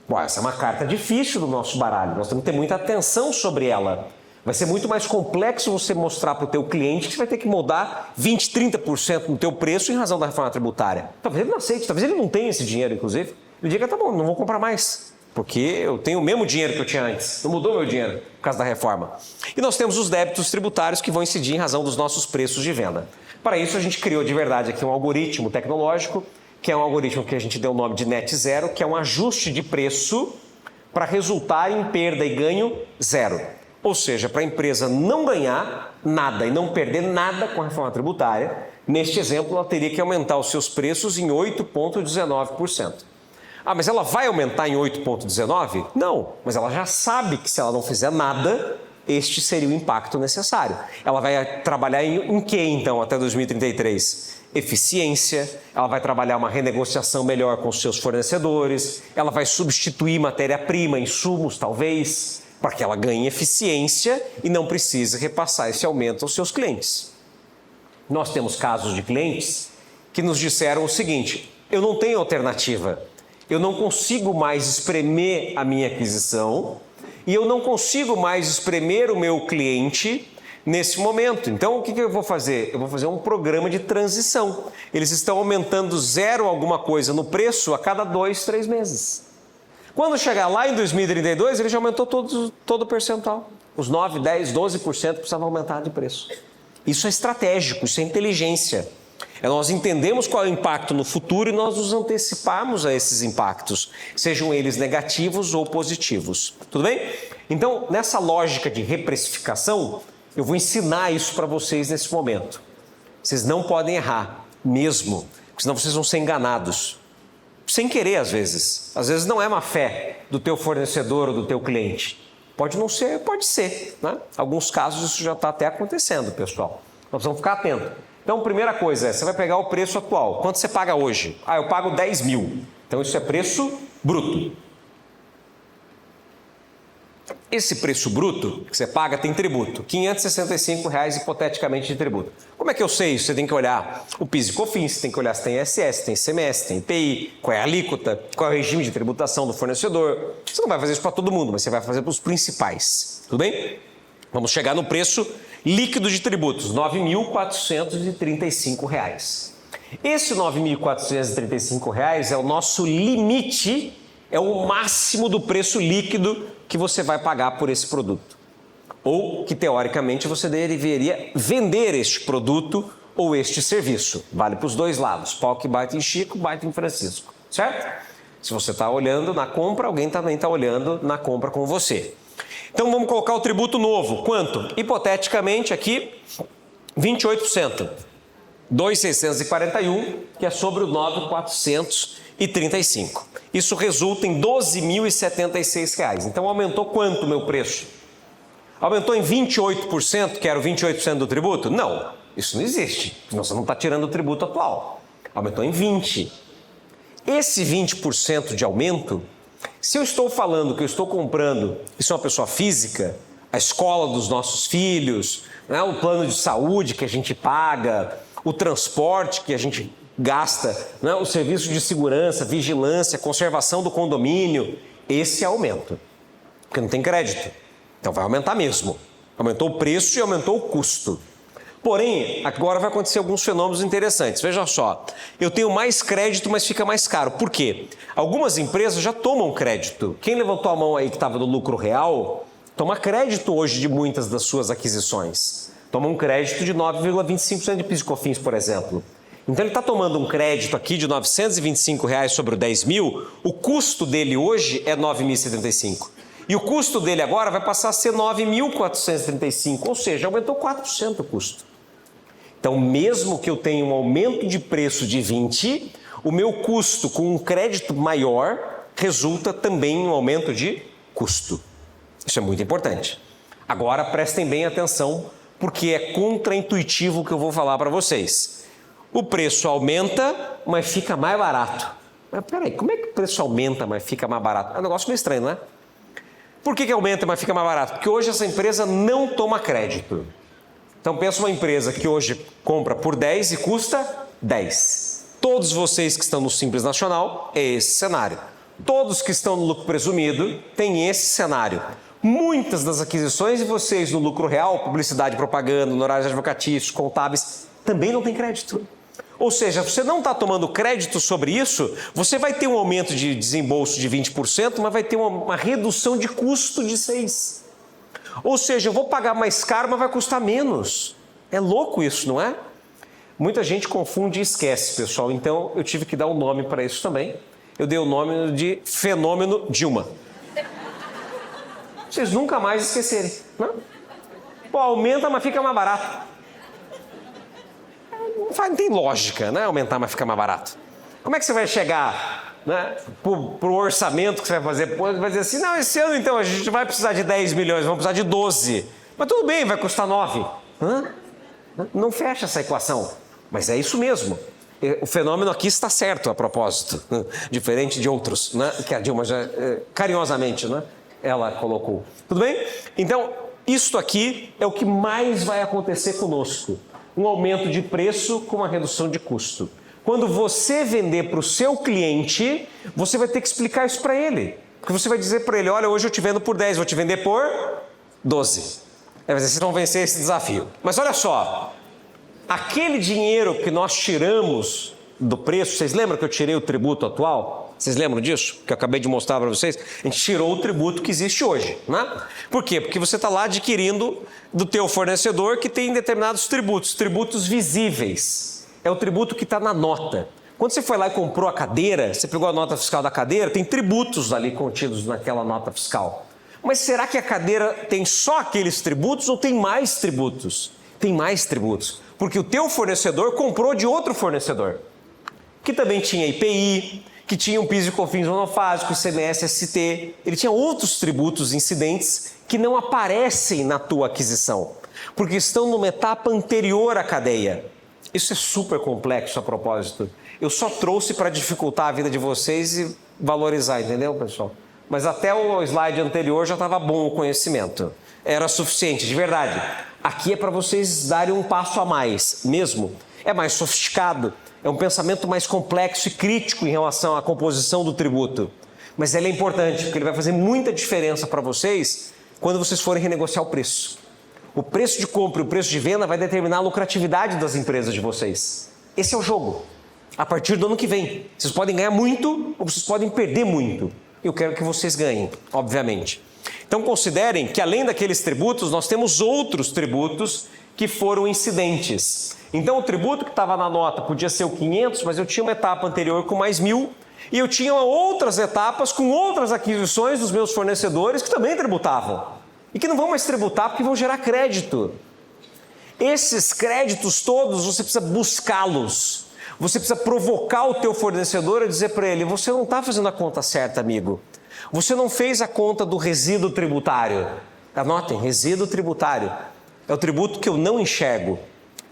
Bom, essa é uma carta difícil do nosso baralho. Nós temos que ter muita atenção sobre ela. Vai ser muito mais complexo você mostrar para o teu cliente que você vai ter que mudar 20%, 30% no teu preço em razão da reforma tributária. Talvez ele não aceite, talvez ele não tenha esse dinheiro, inclusive. Ele diga, tá bom, não vou comprar mais, porque eu tenho o mesmo dinheiro que eu tinha antes. Não mudou meu dinheiro por causa da reforma. E nós temos os débitos tributários que vão incidir em razão dos nossos preços de venda. Para isso, a gente criou de verdade aqui um algoritmo tecnológico, que é um algoritmo que a gente deu o nome de Net Zero, que é um ajuste de preço para resultar em perda e ganho zero. Ou seja, para a empresa não ganhar nada e não perder nada com a reforma tributária, neste exemplo, ela teria que aumentar os seus preços em 8,19%. Ah, mas ela vai aumentar em 8,19%? Não, mas ela já sabe que se ela não fizer nada, este seria o impacto necessário. Ela vai trabalhar em quê, então, até 2033? Eficiência, ela vai trabalhar uma renegociação melhor com os seus fornecedores, ela vai substituir matéria-prima, insumos, talvez, para que ela ganhe eficiência e não precise repassar esse aumento aos seus clientes. Nós temos casos de clientes que nos disseram o seguinte: eu não tenho alternativa, eu não consigo mais espremer a minha aquisição e eu não consigo mais espremer o meu cliente nesse momento. Então, o que eu vou fazer? Eu vou fazer um programa de transição. Eles estão aumentando 0 alguma coisa no preço a cada 2, 3 meses. Quando chegar lá em 2032, ele já aumentou todo o percentual. Os 9, 10, 12% precisavam aumentar de preço. Isso é estratégico, isso é inteligência. Nós entendemos qual é o impacto no futuro e nós nos anteciparmos a esses impactos, sejam eles negativos ou positivos. Tudo bem? Então, nessa lógica de reprecificação, eu vou ensinar isso para vocês nesse momento. Vocês não podem errar, mesmo, porque senão vocês vão ser enganados. Sem querer, às vezes. Às vezes não é má fé do teu fornecedor ou do teu cliente. Pode não ser, pode ser, né? Em alguns casos isso já está até acontecendo, pessoal. Nós vamos ficar atentos. Então, primeira coisa você vai pegar o preço atual. Quanto você paga hoje? Ah, eu pago 10 mil. Então, isso é preço bruto. Esse preço bruto que você paga tem tributo. R$ 565 hipoteticamente de tributo. Como é que eu sei isso? Você tem que olhar o PIS e COFINS, você tem que olhar se tem ISS, tem ICMS, tem IPI, qual é a alíquota, qual é o regime de tributação do fornecedor. Você não vai fazer isso para todo mundo, mas você vai fazer para os principais. Tudo bem? Vamos chegar no preço líquido de tributos, R$ 9.435. Esse R$ 9.435 é o nosso limite, é o máximo do preço líquido que você vai pagar por esse produto. Ou que, teoricamente, você deveria vender este produto ou este serviço. Vale para os dois lados. Pau que bate em Chico, bate em Francisco. Certo? Se você está olhando na compra, alguém também está olhando na compra com você. Então, vamos colocar o tributo novo. Quanto? Hipoteticamente, aqui, 28%. 2.641, que é sobre o 9.435. Isso resulta em R$ 12.076. Então, aumentou quanto o meu preço? Aumentou em 28%, que era o 28% do tributo? Não, isso não existe, senão você não está tirando o tributo atual. Aumentou em 20%. Esse 20% de aumento, se eu estou falando que eu estou comprando, isso é uma pessoa física, a escola dos nossos filhos, né, o plano de saúde que a gente paga, o transporte que a gente gasta, né, o serviço de segurança, vigilância, conservação do condomínio, esse é aumento, porque não tem crédito. Então vai aumentar mesmo. Aumentou o preço e aumentou o custo. Porém, agora vai acontecer alguns fenômenos interessantes. Veja só, eu tenho mais crédito, mas fica mais caro. Por quê? Algumas empresas já tomam crédito. Quem levantou a mão aí que estava no lucro real, toma crédito hoje de muitas das suas aquisições. Toma um crédito de 9,25% de PIS e COFINS, por exemplo. Então ele está tomando um crédito aqui de R$ 925 sobre o 10 mil, o custo dele hoje é R$ 9.075. E o custo dele agora vai passar a ser R$ 9.435, ou seja, aumentou 4% o custo. Então, mesmo que eu tenha um aumento de preço de 20, o meu custo com um crédito maior resulta também em um aumento de custo. Isso é muito importante. Agora, prestem bem atenção, porque é contraintuitivo o que eu vou falar para vocês. O preço aumenta, mas fica mais barato. Mas peraí, como é que o preço aumenta, mas fica mais barato? É um negócio meio estranho, não é? Por que aumenta, mas fica mais barato? Porque hoje essa empresa não toma crédito. Então pensa uma empresa que hoje compra por 10 e custa 10. Todos vocês que estão no Simples Nacional, é esse cenário. Todos que estão no lucro presumido, têm esse cenário. Muitas das aquisições de vocês no lucro real, publicidade, propaganda, honorários advocatícios, contábeis, também não tem crédito. Ou seja, você não está tomando crédito sobre isso, você vai ter um aumento de desembolso de 20%, mas vai ter uma redução de custo de 6%. Ou seja, eu vou pagar mais caro, mas vai custar menos. É louco isso, não é? Muita gente confunde e esquece, pessoal. Então, eu tive que dar um nome para isso também. Eu dei o nome de fenômeno Dilma. Vocês nunca mais esquecerem, né? Pô, aumenta, mas fica mais barato. Não tem lógica, né? Aumentar, mas ficar mais barato. Como é que você vai chegar, né, pro orçamento que você vai fazer? Pô, vai dizer assim, não, esse ano então a gente vai precisar de 10 milhões, vamos precisar de 12. Mas tudo bem, vai custar 9. Não fecha essa equação. Mas é isso mesmo. O fenômeno aqui está certo, a propósito. Diferente de outros, né? Que a Dilma já, carinhosamente, né, ela colocou. Tudo bem? Então, isto aqui é o que mais vai acontecer conosco. Um aumento de preço com uma redução de custo. Quando você vender para o seu cliente, você vai ter que explicar isso para ele. Porque você vai dizer para ele, olha, hoje eu te vendo por 10, vou te vender por 12. Vocês vão vencer esse desafio. Mas olha só, aquele dinheiro que nós tiramos do preço, vocês lembram que eu tirei o tributo atual? Vocês lembram disso? Que eu acabei de mostrar para vocês? A gente tirou o tributo que existe hoje, né? Por quê? Porque você está lá adquirindo do teu fornecedor que tem determinados tributos, tributos visíveis. É o tributo que está na nota. Quando você foi lá e comprou a cadeira, você pegou a nota fiscal da cadeira, tem tributos ali contidos naquela nota fiscal. Mas será que a cadeira tem só aqueles tributos ou tem mais tributos? Tem mais tributos, porque o teu fornecedor comprou de outro fornecedor, que também tinha IPI, que tinha um PIS e COFINS monofásico, ICMS, ST. Ele tinha outros tributos incidentes que não aparecem na tua aquisição, porque estão numa etapa anterior à cadeia. Isso é super complexo a propósito. Eu só trouxe para dificultar a vida de vocês e valorizar, entendeu, pessoal? Mas até o slide anterior já estava bom o conhecimento. Era suficiente, de verdade. Aqui é para vocês darem um passo a mais mesmo. É mais sofisticado, é um pensamento mais complexo e crítico em relação à composição do tributo. Mas ele é importante, porque ele vai fazer muita diferença para vocês quando vocês forem renegociar o preço. O preço de compra e o preço de venda vai determinar a lucratividade das empresas de vocês. Esse é o jogo. A partir do ano que vem, vocês podem ganhar muito ou vocês podem perder muito. Eu quero que vocês ganhem, obviamente. Então considerem que além daqueles tributos, nós temos outros tributos que foram incidentes. Então o tributo que estava na nota podia ser o 500, mas eu tinha uma etapa anterior com mais 1.000 e eu tinha outras etapas com outras aquisições dos meus fornecedores que também tributavam. E que não vão mais tributar porque vão gerar crédito. Esses créditos todos, você precisa buscá-los. Você precisa provocar o teu fornecedor a dizer para ele, você não está fazendo a conta certa, amigo. Você não fez a conta do resíduo tributário. Anotem, resíduo tributário. É o tributo que eu não enxergo.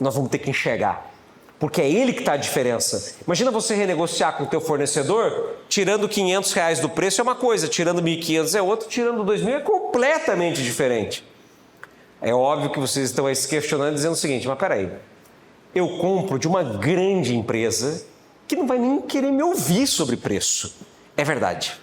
Nós vamos ter que enxergar. Porque é ele que está a diferença. Imagina você renegociar com o teu fornecedor, tirando R$500 do preço é uma coisa, tirando R$1.500 é outra, tirando R$2.000 é completamente diferente. É óbvio que vocês estão aí se questionando, dizendo o seguinte, mas peraí, eu compro de uma grande empresa que não vai nem querer me ouvir sobre preço. É verdade.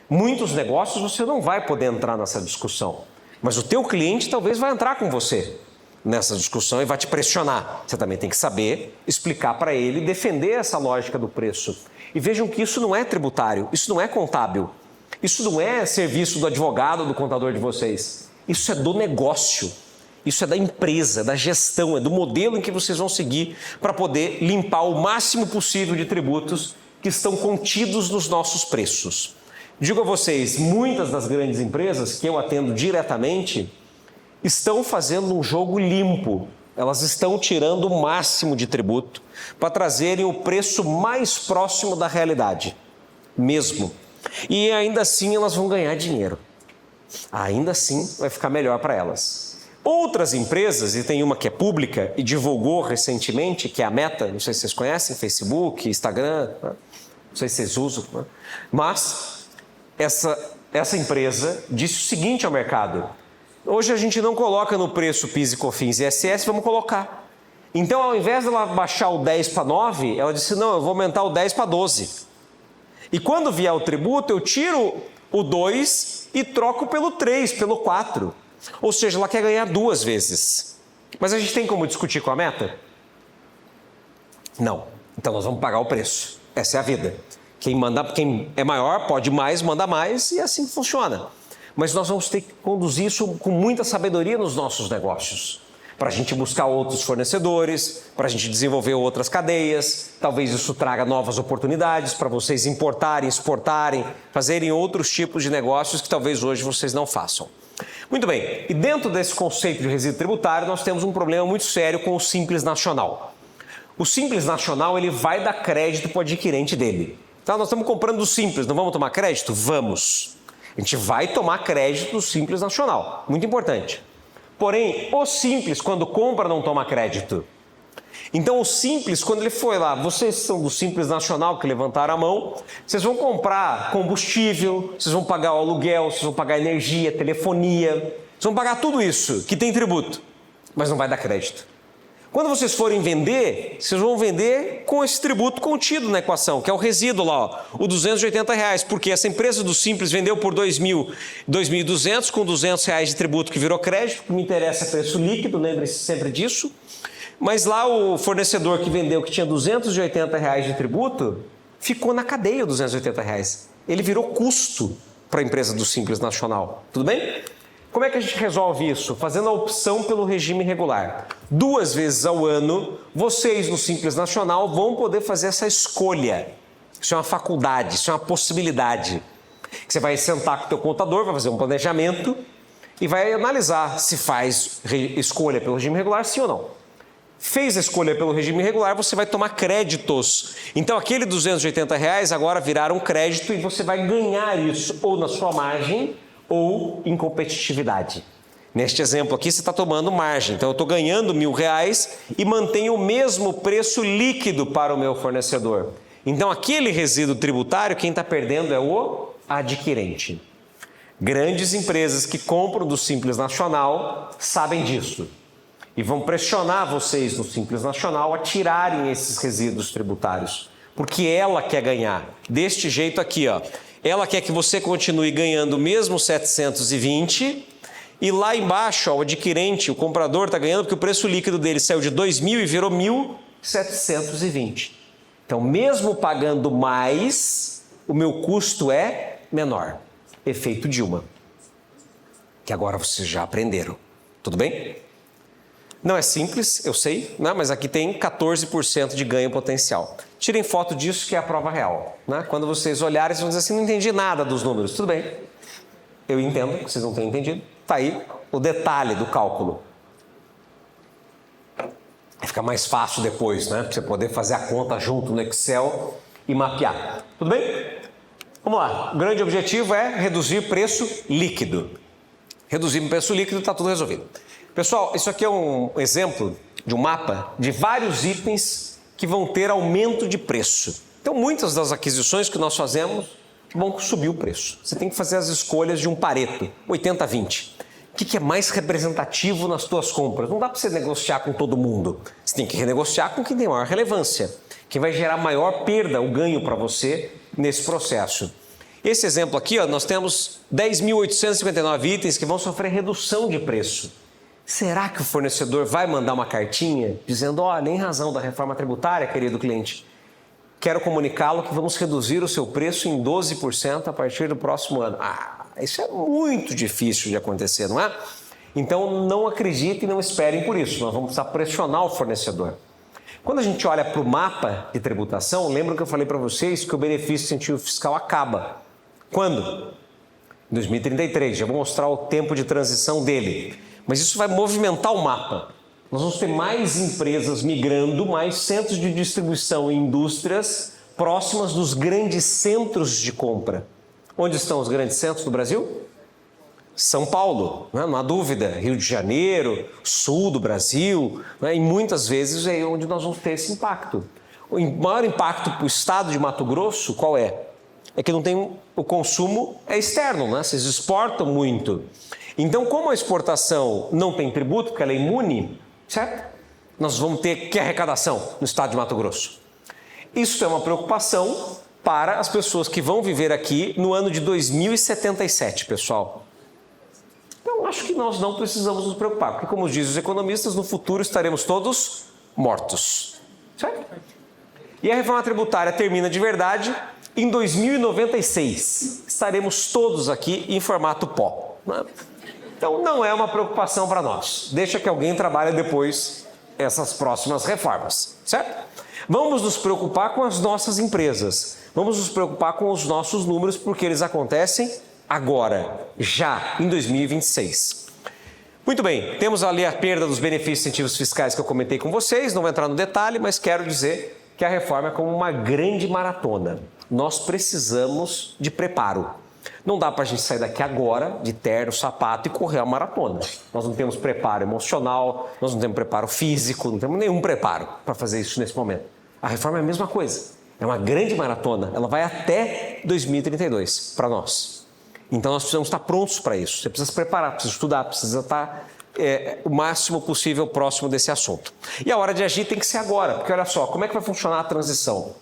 Muitos negócios você não vai poder entrar nessa discussão, mas o teu cliente talvez vai entrar com você nessa discussão e vai te pressionar. Você também tem que saber explicar para ele e defender essa lógica do preço. E vejam que isso não é tributário, isso não é contábil, isso não é serviço do advogado ou do contador de vocês. Isso é do negócio, isso é da empresa, da gestão, é do modelo em que vocês vão seguir para poder limpar o máximo possível de tributos que estão contidos nos nossos preços. Digo a vocês, muitas das grandes empresas que eu atendo diretamente estão fazendo um jogo limpo. Elas estão tirando o máximo de tributo para trazerem o preço mais próximo da realidade, mesmo. E ainda assim elas vão ganhar dinheiro. Ainda assim vai ficar melhor para elas. Outras empresas, e tem uma que é pública e divulgou recentemente, que é a Meta, não sei se vocês conhecem, Facebook, Instagram, não sei se vocês usam, mas essa empresa disse o seguinte ao mercado: hoje a gente não coloca no preço PIS e COFINS e ISS, vamos colocar. Então, ao invés dela baixar o 10 para 9, ela disse, não, eu vou aumentar o 10 para 12. E quando vier o tributo, eu tiro o 2 e troco pelo 3, pelo 4. Ou seja, ela quer ganhar 2 vezes. Mas a gente tem como discutir com a Meta? Não. Então, nós vamos pagar o preço. Essa é a vida. Quem é maior pode mais, manda mais e assim funciona. Mas nós vamos ter que conduzir isso com muita sabedoria nos nossos negócios. Para a gente buscar outros fornecedores, para a gente desenvolver outras cadeias. Talvez isso traga novas oportunidades para vocês importarem, exportarem, fazerem outros tipos de negócios que talvez hoje vocês não façam. Muito bem, e dentro desse conceito de resíduo tributário, nós temos um problema muito sério com o Simples Nacional. O Simples Nacional, ele vai dar crédito para o adquirente dele. Então, nós estamos comprando do Simples, não vamos tomar crédito? Vamos. A gente vai tomar crédito do Simples Nacional, muito importante. Porém, o Simples, quando compra, não toma crédito. Então, o Simples, quando ele foi lá, vocês são do Simples Nacional, que levantaram a mão, vocês vão comprar combustível, vocês vão pagar o aluguel, vocês vão pagar energia, telefonia, vocês vão pagar tudo isso, que tem tributo, mas não vai dar crédito. Quando vocês forem vender, vocês vão vender com esse tributo contido na equação, que é o resíduo lá, ó, o R$280, porque essa empresa do Simples vendeu por R$2.200 com R$200 de tributo que virou crédito, o que me interessa é preço líquido, lembre-se sempre disso. Mas lá o fornecedor que vendeu, que tinha R$280 de tributo, ficou na cadeia os R$280. Ele virou custo para a empresa do Simples Nacional. Tudo bem? Como é que a gente resolve isso? Fazendo a opção pelo regime regular. 2 vezes ao ano, vocês no Simples Nacional vão poder fazer essa escolha. Isso é uma faculdade, isso é uma possibilidade. Você vai sentar com o teu contador, vai fazer um planejamento e vai analisar se faz escolha pelo regime regular, sim ou não. Fez a escolha pelo regime regular, você vai tomar créditos. Então, aquele R$280 agora viraram crédito e você vai ganhar isso ou na sua margem ou em competitividade. Neste exemplo aqui, você está tomando margem. Então, eu estou ganhando R$1.000 e mantenho o mesmo preço líquido para o meu fornecedor. Então, aquele resíduo tributário, quem está perdendo é o adquirente. Grandes empresas que compram do Simples Nacional sabem disso. E vão pressionar vocês no Simples Nacional a tirarem esses resíduos tributários. Porque ela quer ganhar. Deste jeito aqui, ó. Ela quer que você continue ganhando mesmo 720 e lá embaixo, ó, o adquirente, o comprador está ganhando porque o preço líquido dele saiu de 2.000 e virou 1.720. Então, mesmo pagando mais, o meu custo é menor. Efeito Dilma, que agora vocês já aprenderam. Tudo bem? Não é simples, eu sei, né? Mas aqui tem 14% de ganho potencial. Tirem foto disso, que é a prova real. Né? Quando vocês olharem, vocês vão dizer assim, não entendi nada dos números. Tudo bem, eu entendo que vocês não têm entendido. Está aí o detalhe do cálculo. Fica mais fácil depois, né? Para você poder fazer a conta junto no Excel e mapear. Tudo bem? Vamos lá. O grande objetivo é reduzir preço líquido. Reduzir o preço líquido, está tudo resolvido. Pessoal, isso aqui é um exemplo de um mapa de vários itens que vão ter aumento de preço. Então, muitas das aquisições que nós fazemos vão subir o preço. Você tem que fazer as escolhas de um Pareto, 80-20. O que é mais representativo nas suas compras? Não dá para você negociar com todo mundo. Você tem que renegociar com quem tem maior relevância, quem vai gerar maior perda ou ganho para você nesse processo. Esse exemplo aqui, ó, nós temos 10.859 itens que vão sofrer redução de preço. Será que o fornecedor vai mandar uma cartinha dizendo, nem razão da reforma tributária, querido cliente, quero comunicá-lo que vamos reduzir o seu preço em 12% a partir do próximo ano? Isso é muito difícil de acontecer, não é? Então não acreditem e não esperem por isso, nós vamos precisar pressionar o fornecedor. Quando a gente olha para o mapa de tributação, lembram que eu falei para vocês que o benefício incentivo fiscal acaba. Quando? Em 2033, já vou mostrar o tempo de transição dele. Mas isso vai movimentar o mapa. Nós vamos ter mais empresas migrando, mais centros de distribuição e indústrias próximas dos grandes centros de compra. Onde estão os grandes centros do Brasil? São Paulo, não há dúvida, Rio de Janeiro, sul do Brasil, e muitas vezes é onde nós vamos ter esse impacto. O maior impacto para o estado de Mato Grosso, qual é? É que não tem, o consumo é externo, né? Vocês exportam muito. Então, como a exportação não tem tributo, porque ela é imune, certo? Nós vamos ter que arrecadação no estado de Mato Grosso. Isso é uma preocupação para as pessoas que vão viver aqui no ano de 2077, pessoal. Então, acho que nós não precisamos nos preocupar, porque, como dizem os economistas, no futuro estaremos todos mortos, certo? E a reforma tributária termina de verdade em 2096. Estaremos todos aqui em formato pó, né? Então, não é uma preocupação para nós. Deixa que alguém trabalhe depois essas próximas reformas, certo? Vamos nos preocupar com as nossas empresas. Vamos nos preocupar com os nossos números, porque eles acontecem agora, já, em 2026. Muito bem, temos ali a perda dos benefícios e incentivos fiscais que eu comentei com vocês, não vou entrar no detalhe, mas quero dizer que a reforma é como uma grande maratona. Nós precisamos de preparo. Não dá para a gente sair daqui agora, de terno, sapato e correr a maratona. Nós não temos preparo emocional, nós não temos preparo físico, não temos nenhum preparo para fazer isso nesse momento. A reforma é a mesma coisa. É uma grande maratona, ela vai até 2032 para nós. Então nós precisamos estar prontos para isso. Você precisa se preparar, precisa estudar, precisa estar o máximo possível próximo desse assunto. E a hora de agir tem que ser agora, porque olha só, como é que vai funcionar a transição?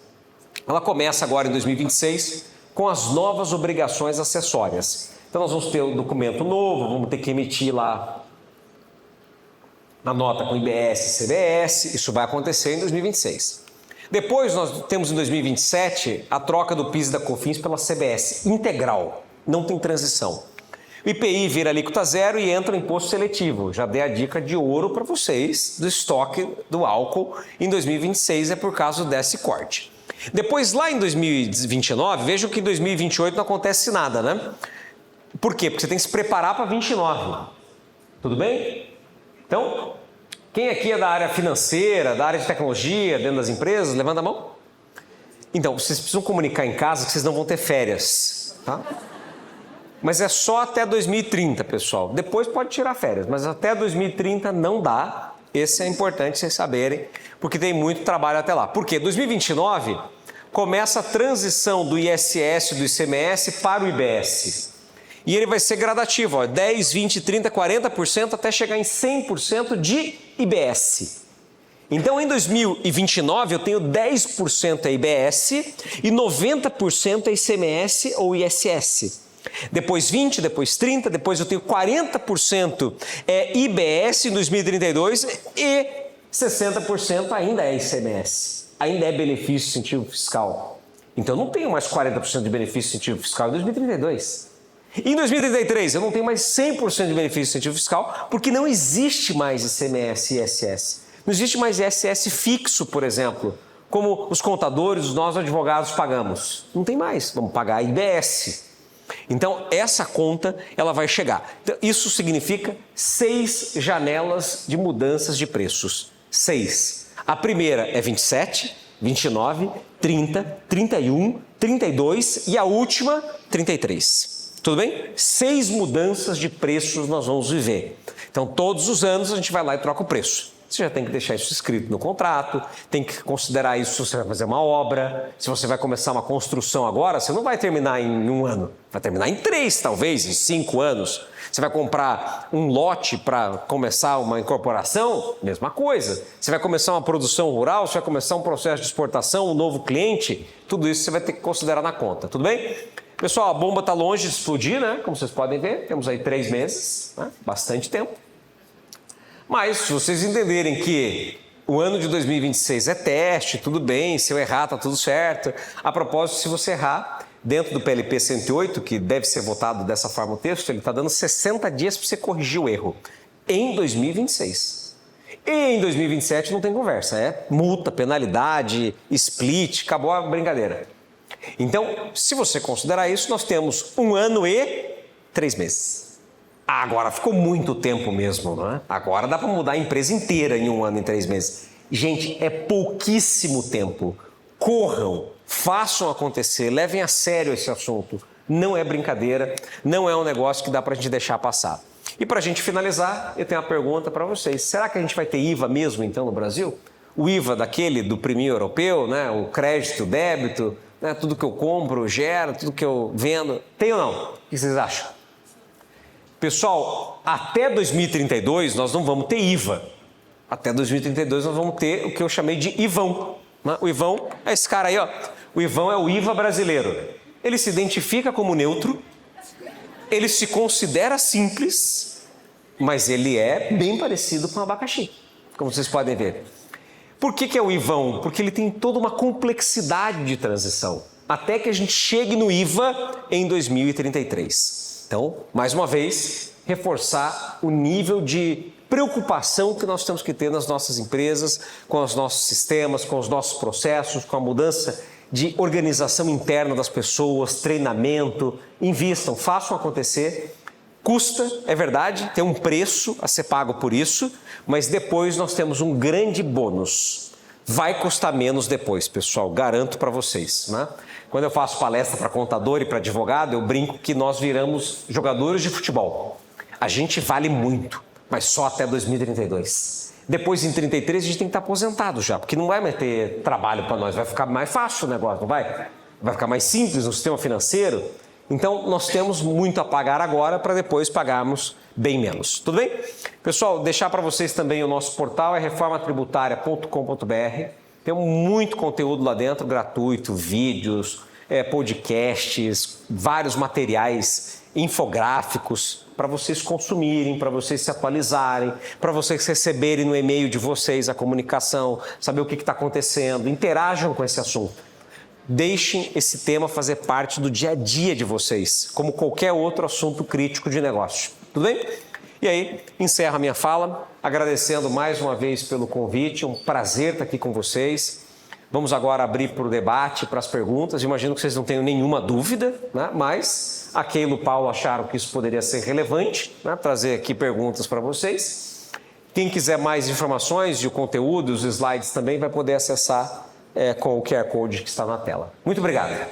Ela começa agora em 2026 com as novas obrigações acessórias. Então nós vamos ter um documento novo, vamos ter que emitir lá a nota com IBS e CBS, isso vai acontecer em 2026. Depois nós temos em 2027 a troca do PIS e da COFINS pela CBS, integral, não tem transição. O IPI vira alíquota zero e entra o imposto seletivo. Já dei a dica de ouro para vocês do estoque do álcool em 2026, é por causa desse corte. Depois, lá em 2029, vejam que em 2028 não acontece nada, né? Por quê? Porque você tem que se preparar para 29. Tudo bem? Então, quem aqui é da área financeira, da área de tecnologia, dentro das empresas, levanta a mão. Então, vocês precisam comunicar em casa que vocês não vão ter férias, tá? Mas é só até 2030, pessoal. Depois pode tirar férias, mas até 2030 não dá. Esse é importante vocês saberem, porque tem muito trabalho até lá. Por quê? 2029 começa a transição do ISS e do ICMS para o IBS. E ele vai ser gradativo, ó, 10, 20, 30, 40% até chegar em 100% de IBS. Então, em 2029, eu tenho 10% é IBS e 90% é ICMS ou ISS. Depois 20, depois 30, depois eu tenho 40% é IBS em 2032 e 60% ainda é ICMS, ainda é benefício incentivo fiscal. Então eu não tenho mais 40% de benefício incentivo fiscal em 2032. Em 2033 eu não tenho mais 100% de benefício incentivo fiscal porque não existe mais ICMS e ISS. Não existe mais ISS fixo, por exemplo, como os contadores, nós advogados pagamos. Não tem mais, vamos pagar IBS. Então, essa conta, ela vai chegar. Então, isso significa 6 janelas de mudanças de preços. 6. A primeira é 27, 29, 30, 31, 32 e a última, 33. Tudo bem? 6 mudanças de preços nós vamos viver. Então, todos os anos a gente vai lá e troca o preço. Você já tem que deixar isso escrito no contrato, tem que considerar isso se você vai fazer uma obra, se você vai começar uma construção agora, você não vai terminar em 1 ano, vai terminar em 3, talvez, em 5 anos. Você vai comprar um lote para começar uma incorporação, mesma coisa. Você vai começar uma produção rural, você vai começar um processo de exportação, um novo cliente, tudo isso você vai ter que considerar na conta, tudo bem? Pessoal, a bomba está longe de explodir, né? Como vocês podem ver, temos aí 3 meses, né? Bastante tempo. Mas, se vocês entenderem que o ano de 2026 é teste, tudo bem, se eu errar, está tudo certo. A propósito, se você errar, dentro do PLP 108, que deve ser votado dessa forma o texto, ele está dando 60 dias para você corrigir o erro em 2026. E em 2027 não tem conversa, é multa, penalidade, split, acabou a brincadeira. Então, se você considerar isso, nós temos 1 ano e 3 meses. Agora ficou muito tempo mesmo, não é? Agora dá para mudar a empresa inteira em 1 ano e 3 meses. Gente, é pouquíssimo tempo. Corram, façam acontecer, levem a sério esse assunto. Não é brincadeira, não é um negócio que dá para a gente deixar passar. E para a gente finalizar, eu tenho uma pergunta para vocês. Será que a gente vai ter IVA mesmo, então, no Brasil? O IVA daquele do priminho europeu, né? O crédito, o débito, né? Tudo que eu compro, gero, tudo que eu vendo. Tem ou não? O que vocês acham? Pessoal, até 2032 nós não vamos ter IVA. Até 2032 nós vamos ter o que eu chamei de IVão. O IVão é esse cara aí, ó. O IVão é o IVA brasileiro. Ele se identifica como neutro, ele se considera simples, mas ele é bem parecido com o abacaxi, como vocês podem ver. Por que é o IVão? Porque ele tem toda uma complexidade de transição, até que a gente chegue no IVA em 2033. Então, mais uma vez, reforçar o nível de preocupação que nós temos que ter nas nossas empresas, com os nossos sistemas, com os nossos processos, com a mudança de organização interna das pessoas, treinamento. Invistam, façam acontecer. Custa, é verdade, tem um preço a ser pago por isso, mas depois nós temos um grande bônus. Vai custar menos depois, pessoal, garanto para vocês, né? Quando eu faço palestra para contador e para advogado, eu brinco que nós viramos jogadores de futebol. A gente vale muito, mas só até 2032. Depois, em 33, a gente tem que estar aposentado já, porque não vai mais ter trabalho para nós, vai ficar mais fácil o negócio, não vai? Vai ficar mais simples no sistema financeiro. Então, nós temos muito a pagar agora para depois pagarmos bem menos. Tudo bem? Pessoal, deixar para vocês também o nosso portal é reformatributária.com.br. Tem muito conteúdo lá dentro, gratuito, vídeos, podcasts, vários materiais infográficos para vocês consumirem, para vocês se atualizarem, para vocês receberem no e-mail de vocês a comunicação, saber o que está acontecendo, interajam com esse assunto. Deixem esse tema fazer parte do dia a dia de vocês, como qualquer outro assunto crítico de negócio. Tudo bem? E aí, encerro a minha fala, agradecendo mais uma vez pelo convite, um prazer estar aqui com vocês. Vamos agora abrir para o debate, para as perguntas. Imagino que vocês não tenham nenhuma dúvida, né? Mas a Keila e o Paulo acharam que isso poderia ser relevante, né? Trazer aqui perguntas para vocês. Quem quiser mais informações e o conteúdo, os slides também, vai poder acessar com o QR Code que está na tela. Muito obrigado.